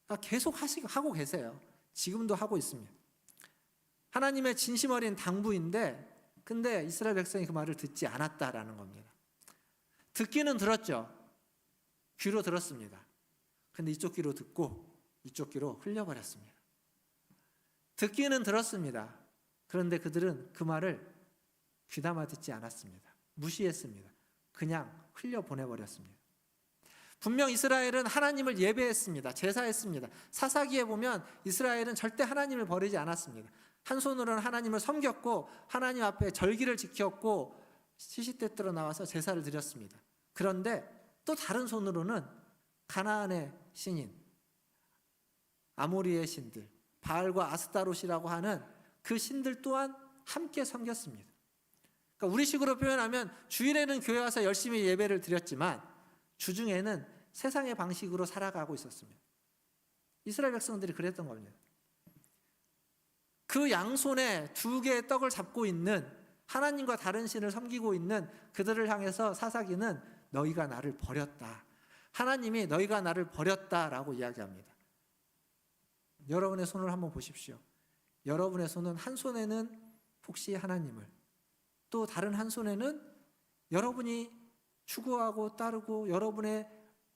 그러니까 계속 하고 계세요. 지금도 하고 있습니다. 하나님의 진심 어린 당부인데 근데 이스라엘 백성이 그 말을 듣지 않았다라는 겁니다. 듣기는 들었죠. 귀로 들었습니다. 근데 이쪽 귀로 듣고 이쪽 귀로 흘려버렸습니다. 듣기는 들었습니다. 그런데 그들은 그 말을 귀담아 듣지 않았습니다. 무시했습니다. 그냥 흘려보내버렸습니다. 분명 이스라엘은 하나님을 예배했습니다. 제사했습니다. 사사기에 보면 이스라엘은 절대 하나님을 버리지 않았습니다. 한 손으로는 하나님을 섬겼고 하나님 앞에 절기를 지켰고 시시때때로 나와서 제사를 드렸습니다. 그런데 또 다른 손으로는 가나안의 신인 아모리의 신들 바알과 아스타롯이라고 하는 그 신들 또한 함께 섬겼습니다. 그러니까 우리식으로 표현하면 주일에는 교회 와서 열심히 예배를 드렸지만 주중에는 세상의 방식으로 살아가고 있었습니다. 이스라엘 백성들이 그랬던 겁니다. 그 양손에 두 개의 떡을 잡고 있는 하나님과 다른 신을 섬기고 있는 그들을 향해서 사사기는 너희가 나를 버렸다. 하나님이 너희가 나를 버렸다라고 이야기합니다. 여러분의 손을 한번 보십시오. 여러분의 손은 한 손에는 혹시 하나님을, 또 다른 한 손에는 여러분이 추구하고 따르고 여러분의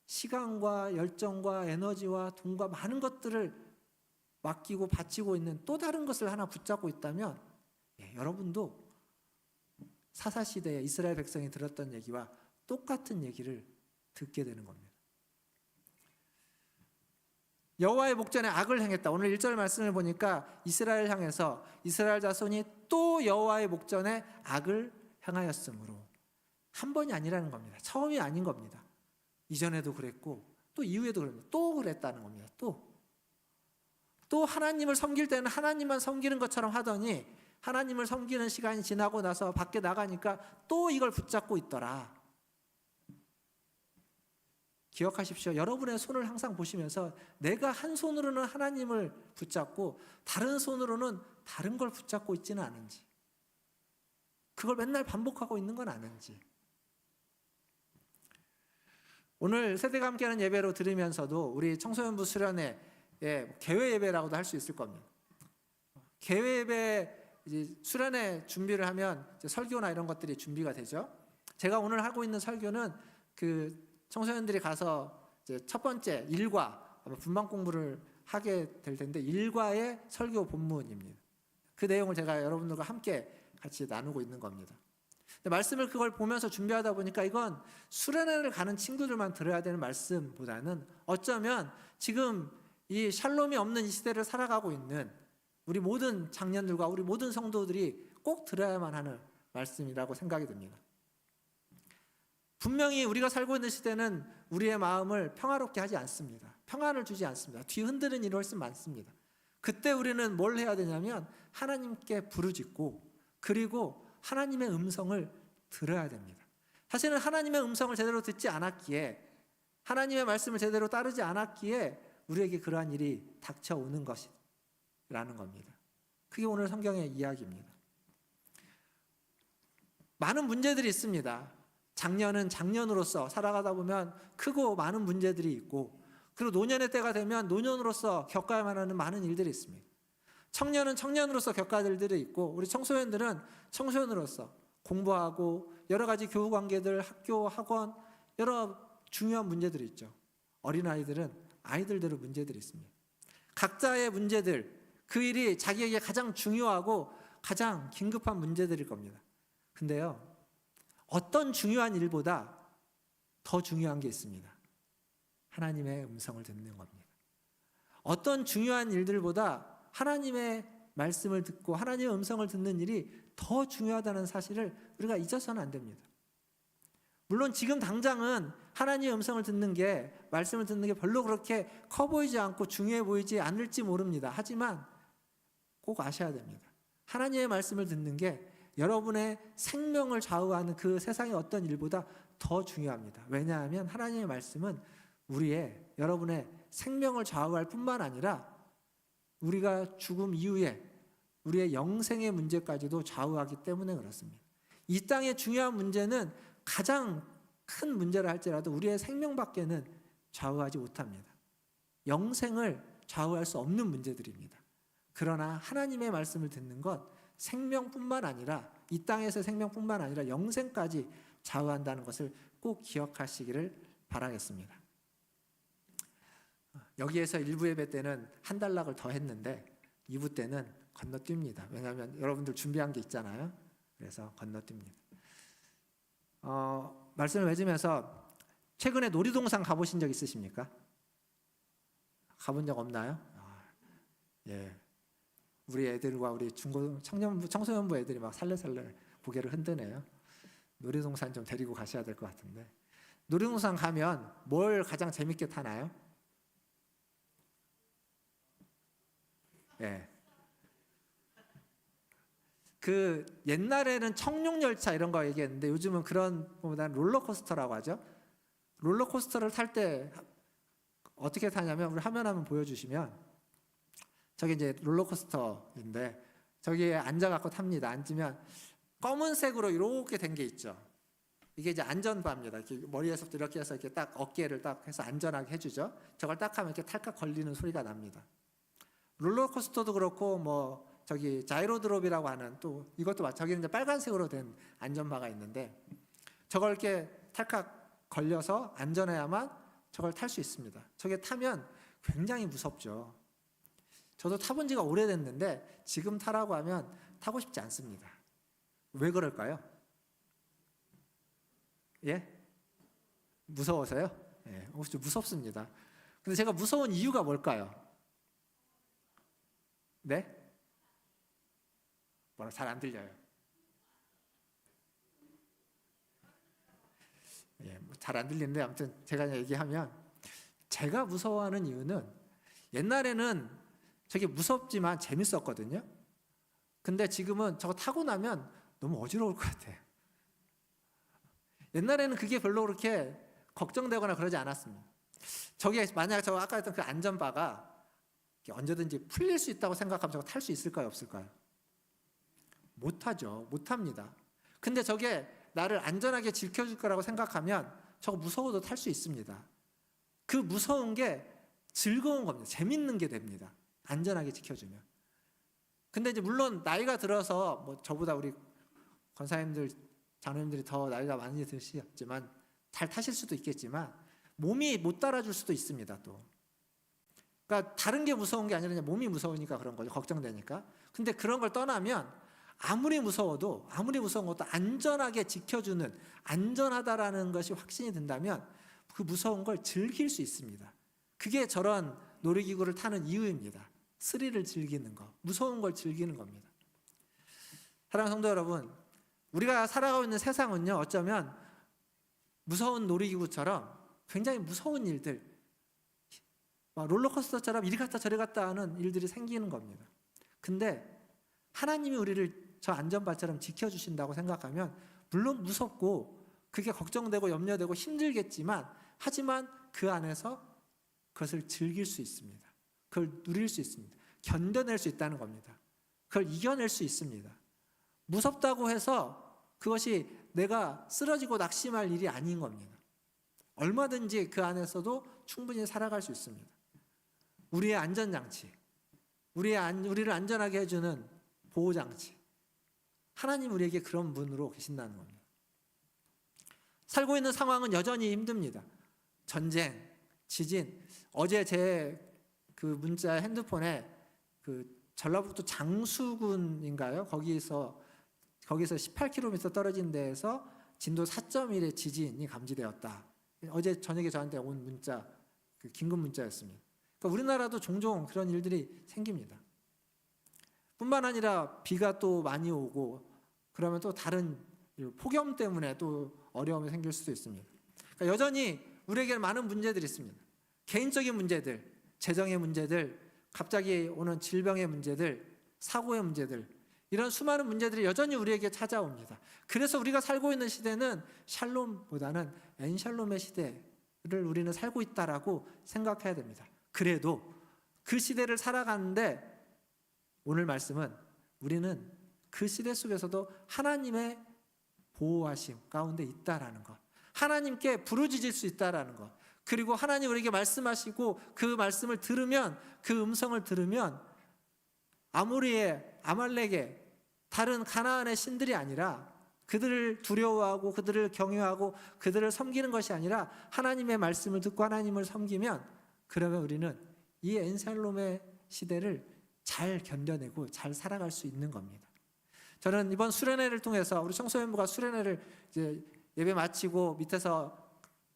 시간과 열정과 에너지와 돈과 많은 것들을 맡기고 바치고 있는 또 다른 것을 하나 붙잡고 있다면, 여러분도 사사시대에 이스라엘 백성이 들었던 얘기와 똑같은 얘기를 듣게 되는 겁니다. 여호와의 목전에 악을 행했다. 오늘 1절 말씀을 보니까 이스라엘 향해서 이스라엘 자손이 또 여호와의 목전에 악을 행하였으므로, 한 번이 아니라는 겁니다. 처음이 아닌 겁니다. 이전에도 그랬고 또 이후에도 그랬고 또 그랬다는 겁니다. 또 하나님을 섬길 때는 하나님만 섬기는 것처럼 하더니 하나님을 섬기는 시간이 지나고 나서 밖에 나가니까 또 이걸 붙잡고 있더라. 기억하십시오. 여러분의 손을 항상 보시면서 내가 한 손으로는 하나님을 붙잡고 다른 손으로는 다른 걸 붙잡고 있지는 않은지, 그걸 맨날 반복하고 있는 건 아닌지. 오늘 세대가 함께하는 예배로 들으면서도 우리 청소년부 수련회 개회 예배라고도 할 수 있을 겁니다. 개회 예배 이제 수련회 준비를 하면 이제 설교나 이런 것들이 준비가 되죠. 제가 오늘 하고 있는 설교는 그 청소년들이 가서 이제 첫 번째 1과 분방 공부를 하게 될 텐데 1과의 설교 본문입니다. 그 내용을 제가 여러분들과 함께 같이 나누고 있는 겁니다. 근데 말씀을 그걸 보면서 준비하다 보니까 이건 수련회를 가는 친구들만 들어야 되는 말씀보다는 어쩌면 지금 이 샬롬이 없는 이 시대를 살아가고 있는 우리 모든 장년들과 우리 모든 성도들이 꼭 들어야만 하는 말씀이라고 생각이 듭니다. 분명히 우리가 살고 있는 시대는 우리의 마음을 평화롭게 하지 않습니다. 평안을 주지 않습니다. 뒤흔드는 일이 훨씬 많습니다. 그때 우리는 뭘 해야 되냐면 하나님께 부르짖고 그리고 하나님의 음성을 들어야 됩니다. 사실은 하나님의 음성을 제대로 듣지 않았기에, 하나님의 말씀을 제대로 따르지 않았기에 우리에게 그러한 일이 닥쳐오는 것이라는 겁니다. 그게 오늘 성경의 이야기입니다. 많은 문제들이 있습니다. 장년은 장년으로서 살아가다 보면 크고 많은 문제들이 있고, 그리고 노년의 때가 되면 노년으로서 겪어야만 하는 많은 일들이 있습니다. 청년은 청년으로서 겪어야 될 일들이 있고, 우리 청소년들은 청소년으로서 공부하고 여러 가지 교우 관계들, 학교, 학원, 여러 중요한 문제들이 있죠. 어린아이들은 아이들대로 문제들이 있습니다. 각자의 문제들, 그 일이 자기에게 가장 중요하고 가장 긴급한 문제들일 겁니다. 근데요, 어떤 중요한 일보다 더 중요한 게 있습니다. 하나님의 음성을 듣는 겁니다. 어떤 중요한 일들보다 하나님의 말씀을 듣고 하나님의 음성을 듣는 일이 더 중요하다는 사실을 우리가 잊어서는 안 됩니다. 물론 지금 당장은 하나님의 음성을 듣는 게, 말씀을 듣는 게 별로 그렇게 커 보이지 않고 중요해 보이지 않을지 모릅니다. 하지만 꼭 아셔야 됩니다. 하나님의 말씀을 듣는 게 여러분의 생명을 좌우하는 그 세상의 어떤 일보다 더 중요합니다. 왜냐하면 하나님의 말씀은 여러분의 생명을 좌우할 뿐만 아니라 우리가 죽음 이후에 우리의 영생의 문제까지도 좌우하기 때문에 그렇습니다. 이 땅의 중요한 문제는 가장 큰 문제라 할지라도 우리의 생명밖에는 좌우하지 못합니다. 영생을 좌우할 수 없는 문제들입니다. 그러나 하나님의 말씀을 듣는 것, 생명뿐만 아니라 이 땅에서 생명뿐만 아니라 영생까지 좌우한다는 것을 꼭 기억하시기를 바라겠습니다. 여기에서 1부 예배 때는 한 단락을 더 했는데 2부 때는 건너뜁니다. 왜냐하면 여러분들 준비한 게 있잖아요. 그래서 건너뜁니다. 말씀을 맺으면서 최근에 놀이동산 가보신 적 있으십니까? 가본 적 없나요? 예. 우리 애들과 우리 청소년부 애들이 막 살래살래 고개를 흔드네요. 놀이동산 좀 데리고 가셔야 될 것 같은데. 놀이동산 가면 뭘 가장 재밌게 타나요? 예. 그 옛날에는 청룡열차 이런 거 얘기했는데 요즘은 그런 것보다는 롤러코스터라고 하죠. 롤러코스터를 탈 때 어떻게 타냐면, 우리 화면 한번 보여주시면, 저기 이제 롤러코스터인데 저기에 앉아갖고 탑니다. 앉으면 검은색으로 이렇게 된 게 있죠. 이게 이제 안전바입니다. 이렇게 머리에서부터 이렇게 해서 이렇게 딱 어깨를 딱 해서 안전하게 해주죠. 저걸 딱 하면 이렇게 탈칵 걸리는 소리가 납니다. 롤러코스터도 그렇고 뭐 저기 자이로드롭이라고 하는 또 이것도 저기는 이제 빨간색으로 된 안전바가 있는데 저걸 이렇게 탈칵 걸려서 안전해야만 저걸 탈 수 있습니다. 저게 타면 굉장히 무섭죠. 저도 타본 지가 오래됐는데 지금 타라고 하면 타고 싶지 않습니다. 왜 그럴까요? 예? 무서워서요? 예, 좀 무섭습니다. 근데 제가 무서운 이유가 뭘까요? 네? 뭐라 잘 안 들려요. 예, 잘 안 들리는데 아무튼 제가 얘기하면 제가 무서워하는 이유는 옛날에는 저게 무섭지만 재밌었거든요. 근데 지금은 저거 타고 나면 너무 어지러울 것 같아요. 옛날에는 그게 별로 그렇게 걱정되거나 그러지 않았습니다. 저게 만약 저 아까 했던 그 안전바가 언제든지 풀릴 수 있다고 생각하면 저거 탈 수 있을까요, 없을까요? 못하죠. 못합니다. 근데 저게 나를 안전하게 지켜줄 거라고 생각하면 저거 무서워도 탈 수 있습니다. 그 무서운 게 즐거운 겁니다. 재밌는 게 됩니다. 안전하게 지켜주면. 근데 이제 물론 나이가 들어서 뭐 저보다 우리 권사님들, 장로님들이 더 나이가 많이 드시지만 잘 타실 수도 있겠지만 몸이 못 따라줄 수도 있습니다. 또. 그러니까 다른 게 무서운 게 아니라 그냥 몸이 무서우니까 그런 거죠. 걱정되니까. 근데 그런 걸 떠나면 아무리 무서운 것도 안전하게 지켜주는, 안전하다라는 것이 확신이 든다면 그 무서운 걸 즐길 수 있습니다. 그게 저런 놀이기구를 타는 이유입니다. 스릴을 즐기는 거, 무서운 걸 즐기는 겁니다. 사랑하는 성도 여러분, 우리가 살아가고 있는 세상은요, 어쩌면 무서운 놀이기구처럼 굉장히 무서운 일들, 롤러코스터처럼 이리 갔다 저리 갔다 하는 일들이 생기는 겁니다. 근데 하나님이 우리를 저 안전바처럼 지켜주신다고 생각하면 물론 무섭고 그게 걱정되고 염려되고 힘들겠지만 하지만 그 안에서 그것을 즐길 수 있습니다. 그걸 누릴 수 있습니다. 견뎌낼 수 있다는 겁니다. 그걸 이겨낼 수 있습니다. 무섭다고 해서 그것이 내가 쓰러지고 낙심할 일이 아닌 겁니다. 얼마든지 그 안에서도 충분히 살아갈 수 있습니다. 우리의 안전장치, 우리를 안전하게 해주는 보호장치, 하나님 우리에게 그런 분으로 계신다는 겁니다. 살고 있는 상황은 여전히 힘듭니다. 전쟁, 지진. 어제 제 그 문자 핸드폰에 그 전라북도 장수군인가요? 거기서 18km 떨어진 데에서 진도 4.1의 지진이 감지되었다. 어제 저녁에 저한테 온 문자, 그 긴급 문자였습니다. 그러니까 우리나라도 종종 그런 일들이 생깁니다. 뿐만 아니라 비가 또 많이 오고 그러면 또 다른 폭염 때문에 또 어려움이 생길 수도 있습니다. 그러니까 여전히 우리에게는 많은 문제들이 있습니다. 개인적인 문제들, 재정의 문제들, 갑자기 오는 질병의 문제들, 사고의 문제들, 이런 수많은 문제들이 여전히 우리에게 찾아옵니다. 그래서 우리가 살고 있는 시대는 샬롬보다는 엔샬롬의 시대를 우리는 살고 있다라고 생각해야 됩니다. 그래도 그 시대를 살아가는데 오늘 말씀은 우리는 그 시대 속에서도 하나님의 보호하심 가운데 있다라는 것, 하나님께 부르짖을 수 있다라는 것, 그리고 하나님 우리에게 말씀하시고 그 말씀을 들으면, 그 음성을 들으면 아모리의, 아말렉의 다른 가나안의 신들이 아니라 그들을 두려워하고 그들을 경외하고 그들을 섬기는 것이 아니라 하나님의 말씀을 듣고 하나님을 섬기면, 그러면 우리는 이 엔살롬의 시대를 잘 견뎌내고 잘 살아갈 수 있는 겁니다. 저는 이번 수련회를 통해서 우리 청소년부가 수련회를 이제 예배 마치고 밑에서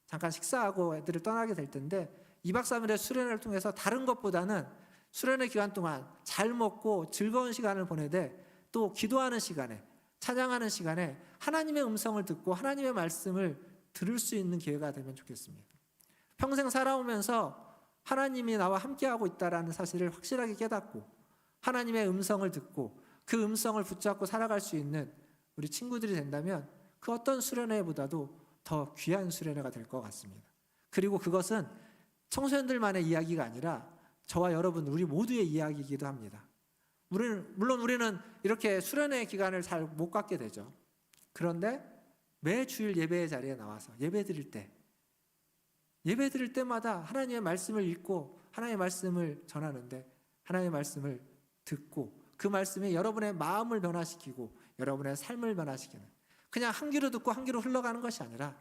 잠깐 식사하고 애들을 떠나게 될 텐데 2박 3일의 수련회를 통해서 다른 것보다는 수련회 기간 동안 잘 먹고 즐거운 시간을 보내되 또 기도하는 시간에, 찬양하는 시간에 하나님의 음성을 듣고 하나님의 말씀을 들을 수 있는 기회가 되면 좋겠습니다. 평생 살아오면서 하나님이 나와 함께하고 있다는 사실을 확실하게 깨닫고 하나님의 음성을 듣고 그 음성을 붙잡고 살아갈 수 있는 우리 친구들이 된다면 그 어떤 수련회보다도 더 귀한 수련회가 될 것 같습니다. 그리고 그것은 청소년들만의 이야기가 아니라 저와 여러분 우리 모두의 이야기이기도 합니다. 물론 우리는 이렇게 수련회 기간을 잘 못 갖게 되죠. 그런데 매 주일 예배의 자리에 나와서 예배 드릴 때마다 하나님의 말씀을 읽고 하나님의 말씀을 전하는데 하나님의 말씀을 듣고 그 말씀이 여러분의 마음을 변화시키고 여러분의 삶을 변화시키는, 그냥 한 귀로 듣고 한 귀로 흘러가는 것이 아니라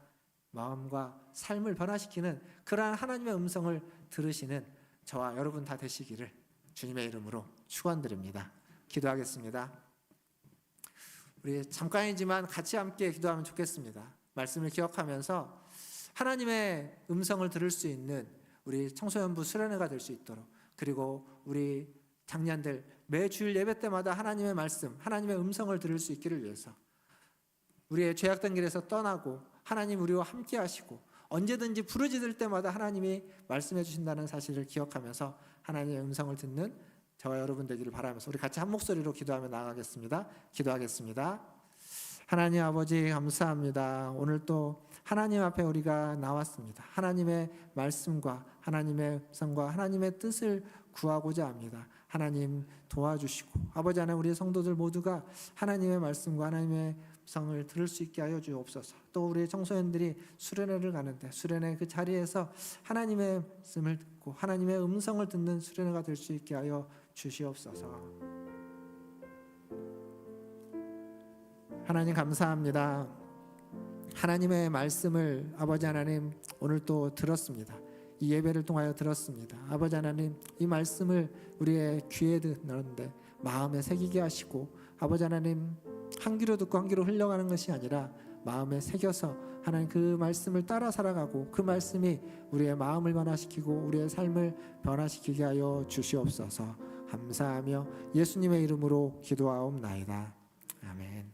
마음과 삶을 변화시키는 그러한 하나님의 음성을 들으시는 저와 여러분 다 되시기를 주님의 이름으로 축원드립니다. 기도하겠습니다. 우리 잠깐이지만 같이 함께 기도하면 좋겠습니다. 말씀을 기억하면서 하나님의 음성을 들을 수 있는 우리 청소년부 수련회가 될 수 있도록, 그리고 우리 장년들 매 주일 예배 때마다 하나님의 말씀, 하나님의 음성을 들을 수 있기를 위해서 우리의 죄악된 길에서 떠나고 하나님 우리와 함께 하시고 언제든지 부르짖을 때마다 하나님이 말씀해 주신다는 사실을 기억하면서 하나님의 음성을 듣는 저와 여러분 되기를 바라면서 우리 같이 한 목소리로 기도하며 나아가겠습니다. 기도하겠습니다. 하나님 아버지 감사합니다. 오늘 또 하나님 앞에 우리가 나왔습니다. 하나님의 말씀과 하나님의 음성과 하나님의 뜻을 구하고자 합니다. 하나님 도와주시고 아버지 하나님 우리 성도들 모두가 하나님의 말씀과 하나님의 음성을 들을 수 있게 하여 주옵소서. 또 우리 청소년들이 수련회를 가는데 수련회 그 자리에서 하나님의 말씀을 듣고 하나님의 음성을 듣는 수련회가 될 수 있게 하여 주시옵소서. 하나님 감사합니다. 하나님의 말씀을 아버지 하나님 오늘 또 들었습니다. 이 예배를 통하여 들었습니다. 아버지 하나님 이 말씀을 우리의 귀에 넣는데 마음에 새기게 하시고 아버지 하나님 한 귀로 듣고 한 귀로 흘러가는 것이 아니라 마음에 새겨서 하나님 그 말씀을 따라 살아가고 그 말씀이 우리의 마음을 변화시키고 우리의 삶을 변화시키게 하여 주시옵소서. 감사하며 예수님의 이름으로 기도하옵나이다. 아멘.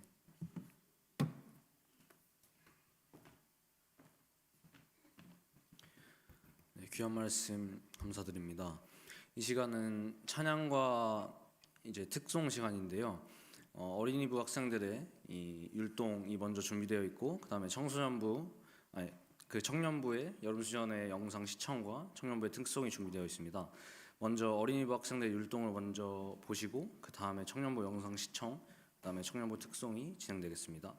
네, 귀한 말씀 감사드립니다. 이 시간은 찬양과 이제 특송 시간인데요. 어린이부 학생들의 이 율동이 먼저 준비되어 있고 그다음에 청년부의 여름수련회 영상 시청과 청년부의 특송이 준비되어 있습니다. 먼저 어린이부 학생들의 율동을 먼저 보시고 그 다음에 청년부 영상 시청, 그 다음에 청년부 특송이 진행되겠습니다.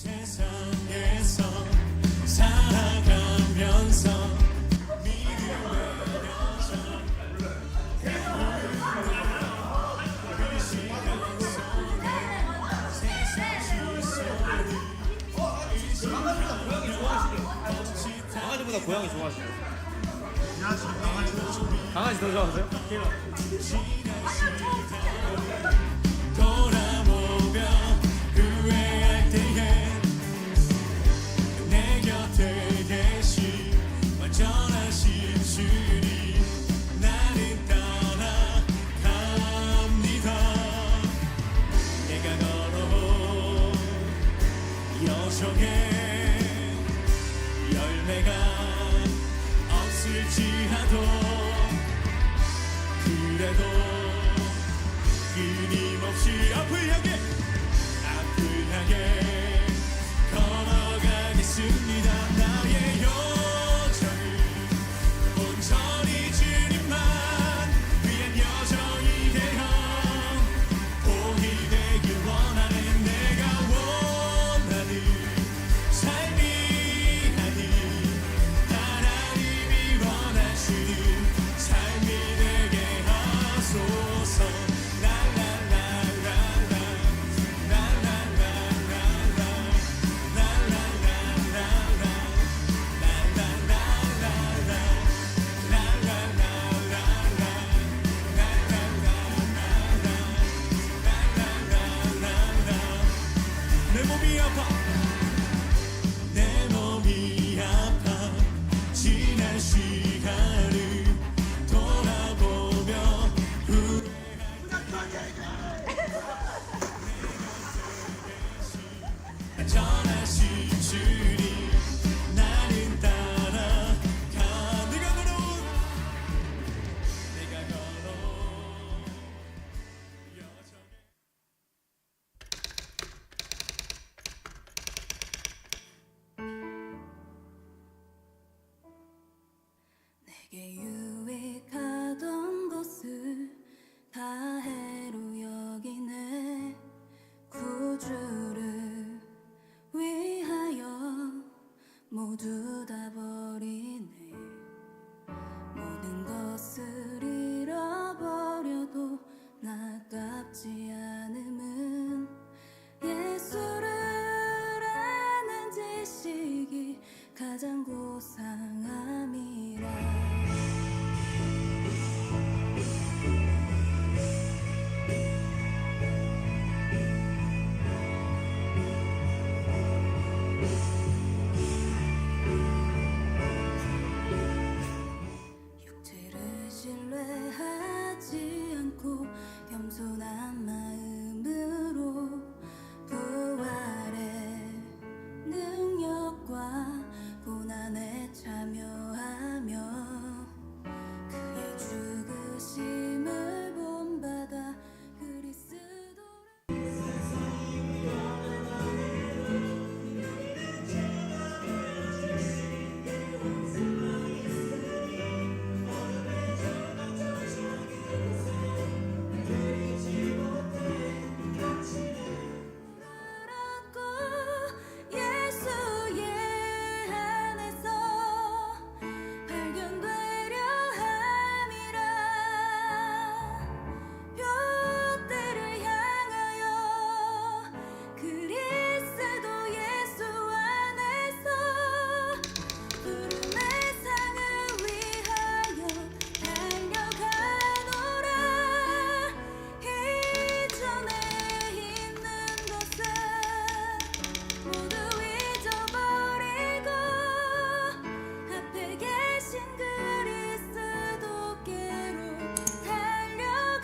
세상에서 살아가면서 강아지보다 고양이 좋아하시나요? 강아지 더 좋아하세요? 돌아보며 후회할 때에 내 곁에 계신 완전하신 주님 나는 따라갑니다. 내가 걸어온 여정에 열매가 없을지라도 그래도 끊임없이 앞을 향해 걸어가겠습니다. 나의 여정은 온전히 주님만 위한 여정이 되어 복이 되길 원하는 내가 원하는 삶이 아닌 하나님이 원하시는 삶이 되게 하소서. 내 몸이 아파 내 몸이 아파 지난 시간을 돌아보며 전하신 주님 나는 따라가 내가 걸어온 여정에 내게 유익하던 것을 다 해로 여기네. 구주를 위하여 모두 다 버리네. 모든 것을 잃어버려도 나깝지 않음은 예수를 아는 지식이 가장 고상함이라. 육체를 신뢰하지 않고 겸손한 마음으로 부활의 능력과 고난에 참여하며 그의 죽으심을 본받아 그리스도를 얻고 예수의 안에서 발견되려 함이라. 둯대를 향하여 그리스도 예수 안에서 구름의 상을 위하여 달려가노라. 이전에 있는 것은 모두 잊어버리고 앞에 계신 그리스도께로 달려가노라.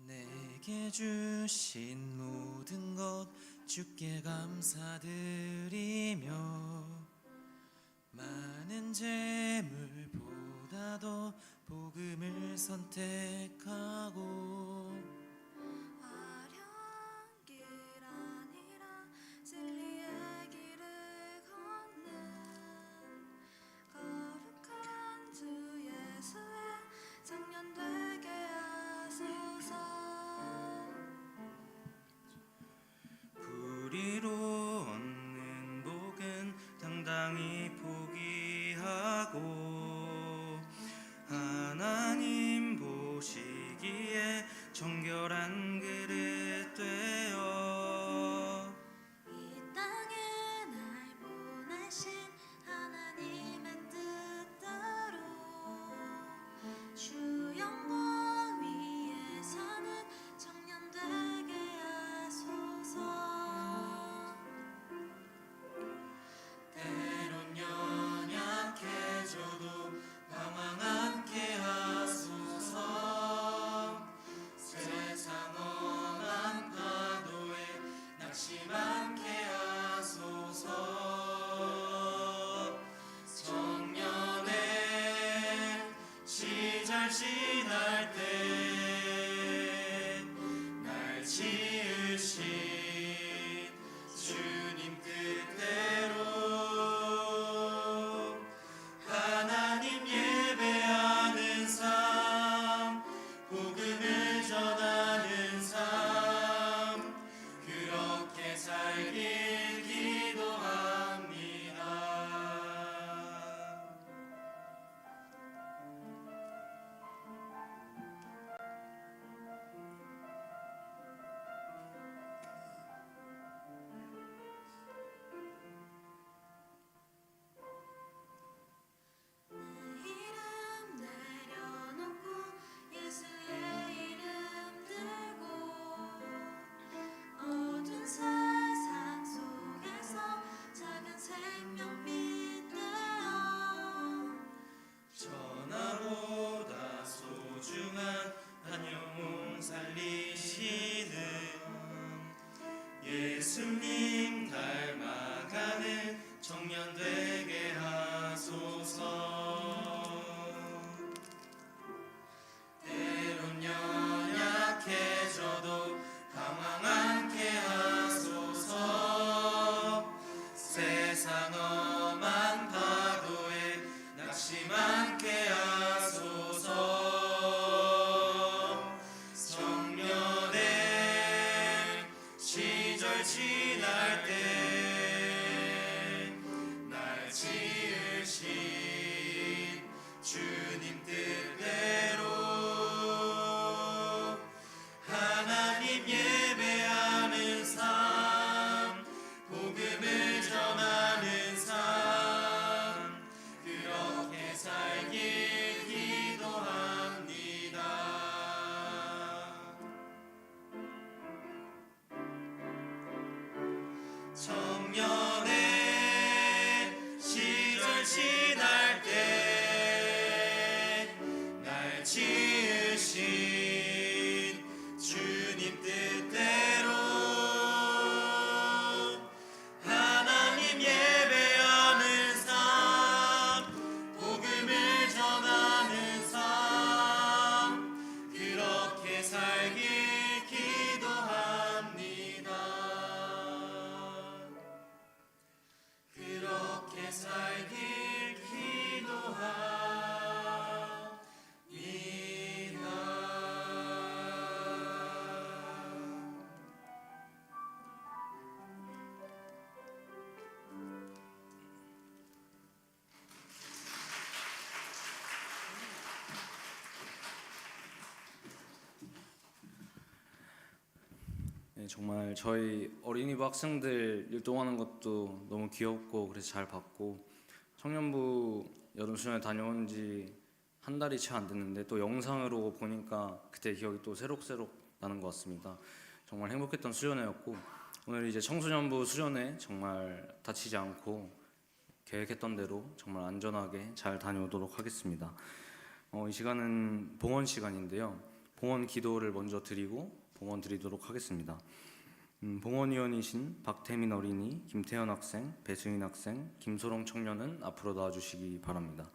내게 주신 모든 것 주께 감사드리며 많은 재물보다도 복음을 선택하고 아련 길 아니라 진리의 길을 걷는 거룩한 주 예수의 청년 되게 하소서. 불의로 얻는 복은 당당히 포기하고 하나님 보시기에 정결한 그릇 되어 이 땅에 날 보내신 하나님의 뜻대로 주 영광 위에 사는 청년 되게 하소서. 때론 연약해져도 방황 않게 하소서. 세상 험한 파도에 낙심 않게 하소서. 청년의 시절 지날 때 날 지으신 주님 뜻대로 하나님 예배하는 삶, 복음을 전하는 삶, 그렇게 살길 기도합니다. 내 이름 내려놓고 예수의 이름 들고 어두운 세상 속에서 작은 생명빛 되어 전하보다 소중한 한 영혼 살리시는 예수님 닮아가는 청년 되게 하소서. 때론 연약해져도 방황 않게 하소서. 세상 험한 파도에 낙심 않게 하소서. 청년의 시절 지날 때 날 지으신 주님 뜻대로 하나님 예배하는 삶, 복음을 전하는 삶, 그렇게 살길 기도합니다. 청년의 시절 지날 때 날 지으신 주님 뜻대로 하나님 예배하는 삶, 복음을 전하는 삶, 그렇게 살길 기도합니다. 그렇게 살길 기도합니다. 네, 정말 저희 어린이부 학생들 율동하는 것도 너무 귀엽고 그래서 잘 봤고 청년부 여름수련회 다녀온 지 한 달이 채 안 됐는데 또 영상으로 보니까 그때 기억이 또 새록새록 나는 것 같습니다. 정말 행복했던 수련회였고 오늘 이제 청소년부 수련회 정말 다치지 않고 계획했던 대로 정말 안전하게 잘 다녀오도록 하겠습니다. 이 시간은 봉헌 시간인데요. 봉헌 기도를 먼저 드리고 봉헌 드리도록 하겠습니다. 봉헌위원이신 박태민 어린이, 김태현 학생, 배수인 학생, 김소롱 청년은 앞으로 나와주시기 바랍니다.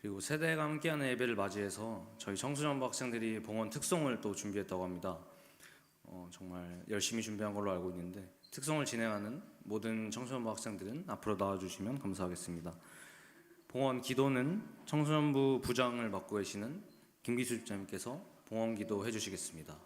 그리고 세대가 함께하는 예배를 맞이해서 저희 청소년부 학생들이 봉헌 특송을 또 준비했다고 합니다. 정말 열심히 준비한 걸로 알고 있는데 특송을 진행하는 모든 청소년부 학생들은 앞으로 나와주시면 감사하겠습니다. 봉헌 기도는 청소년부 부장을 맡고 계시는 김기수 집장님께서 봉헌 기도 해주시겠습니다.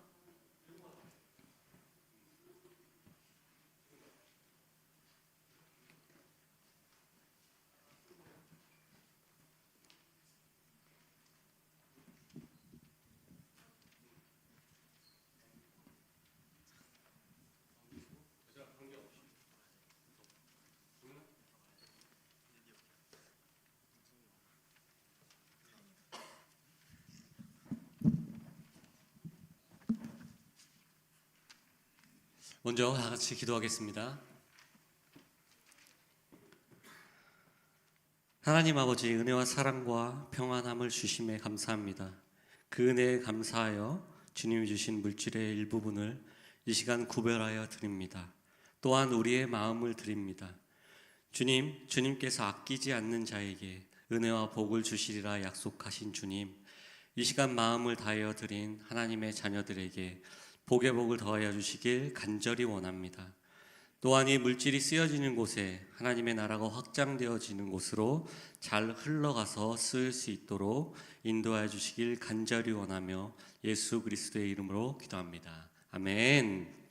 먼저 다 같이 기도하겠습니다. 하나님 아버지, 은혜와 사랑과 평안함을 주심에 감사합니다. 그 은혜에 감사하여 주님이 주신 물질의 일부분을 이 시간 구별하여 드립니다. 또한 우리의 마음을 드립니다. 주님, 주님께서 아끼지 않는 자에게 은혜와 복을 주시리라 약속하신 주님, 이 시간 마음을 다하여 드린 하나님의 자녀들에게 복의 복을 더하여 주시길 간절히 원합니다. 또한 이 물질이 쓰여지는 곳에 하나님의 나라가 확장되어지는 곳으로 잘 흘러가서 쓰일 수 있도록 인도하여 주시길 간절히 원하며 예수 그리스도의 이름으로 기도합니다. 아멘.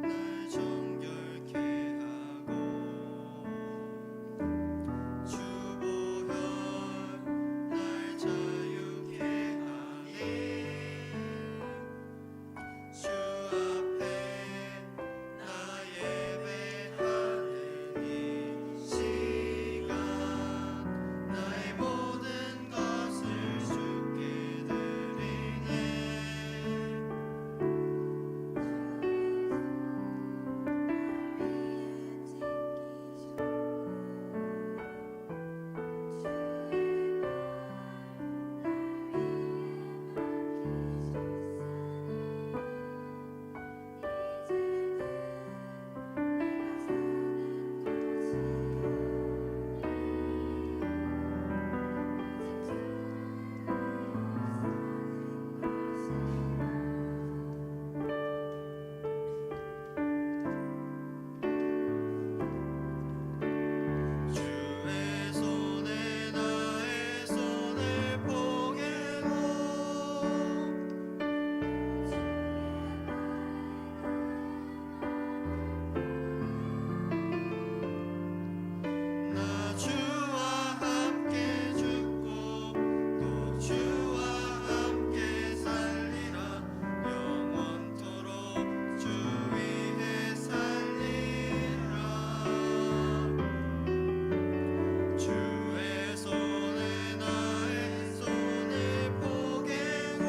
날 정결케 하고 주보혈 날 자유케 하네. 주 앞에 나 예배하는 이 시간 나의 모든 것을 주께 드리네. 주의 손에 나의 손을 포개고 나 주와 함께 죽고 또 주와 함께 살리라. 영원토록 주 위에 살리라. 주의 손에 나의 손을 포개고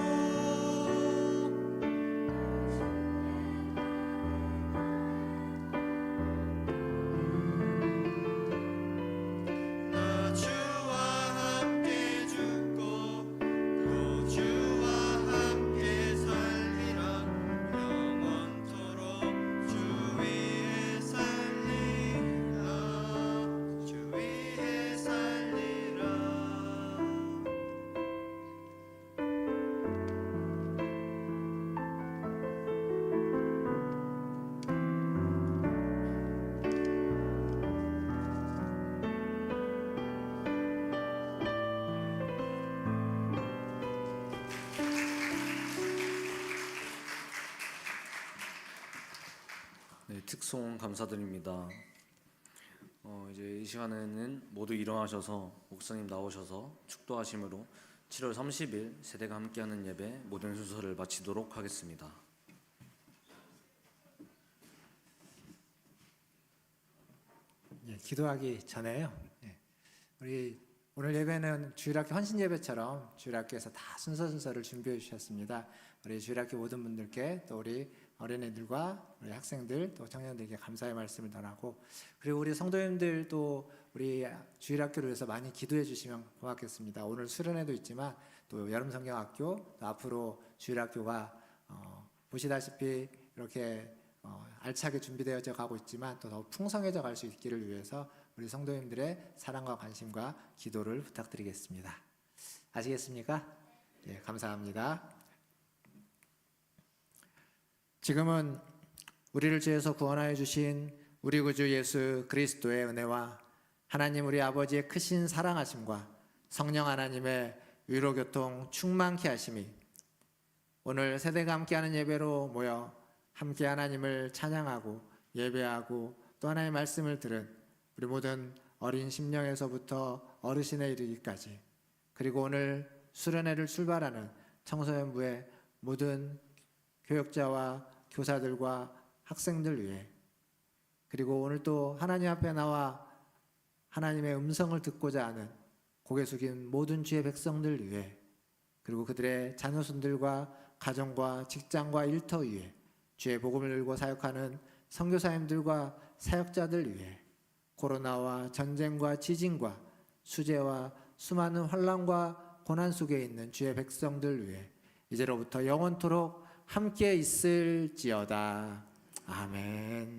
나 주와 함께 죽고 또 주와 함께 살리라. 영원토록 주 위에 살리라. 주 위에 살리라. 네, 특송 감사드립니다. 이제 이 시간에는 모두 일어나셔서 목사님 나오셔서 축도하심으로 7월 30일 세대가 함께하는 예배 모든 순서를 마치도록 하겠습니다. 기도하기 전에요. 우리 오늘 예배는 주일학교 헌신 예배처럼 주일학교에서 다 순서를 준비해 주셨습니다. 우리 주일학교 모든 분들께 또 우리 어린이들과 우리 학생들 또 청년들에게 감사의 말씀을 전하고, 그리고 우리 성도님들 또 우리 주일학교를 위해서 많이 기도해 주시면 고맙겠습니다. 오늘 수련회도 있지만 또 여름성경학교, 또 앞으로 주일학교가 보시다시피 이렇게 알차게 준비되어져 가고 있지만 또 더 풍성해져 갈 수 있기를 위해서 우리 성도님들의 사랑과 관심과 기도를 부탁드리겠습니다. 아시겠습니까? 예, 감사합니다. 지금은 우리를 죄에서 구원하여 주신 우리 구주 예수 그리스도의 은혜와 하나님 우리 아버지의 크신 사랑하심과 성령 하나님의 위로교통 충만케 하심이 오늘 세대가 함께하는 예배로 모여 함께 하나님을 찬양하고 예배하고 또 하나님의 말씀을 들은 우리 모든 어린 심령에서부터 어르신에 이르기까지, 그리고 오늘 수련회를 출발하는 청소년부의 모든 교역자와 교사들과 학생들 위해, 그리고 오늘 또 하나님 앞에 나와 하나님의 음성을 듣고자 하는 고개 숙인 모든 주의 백성들 위해, 그리고 그들의 자녀손들과 가정과 직장과 일터 위에 주의 복음을 들고 사역하는 선교사님들과 사역자들 위해, 코로나와 전쟁과 지진과 수재와 수많은 환난과 고난 속에 있는 주의 백성들 위해 이제로부터 영원토록 함께 있을지어다. 아멘.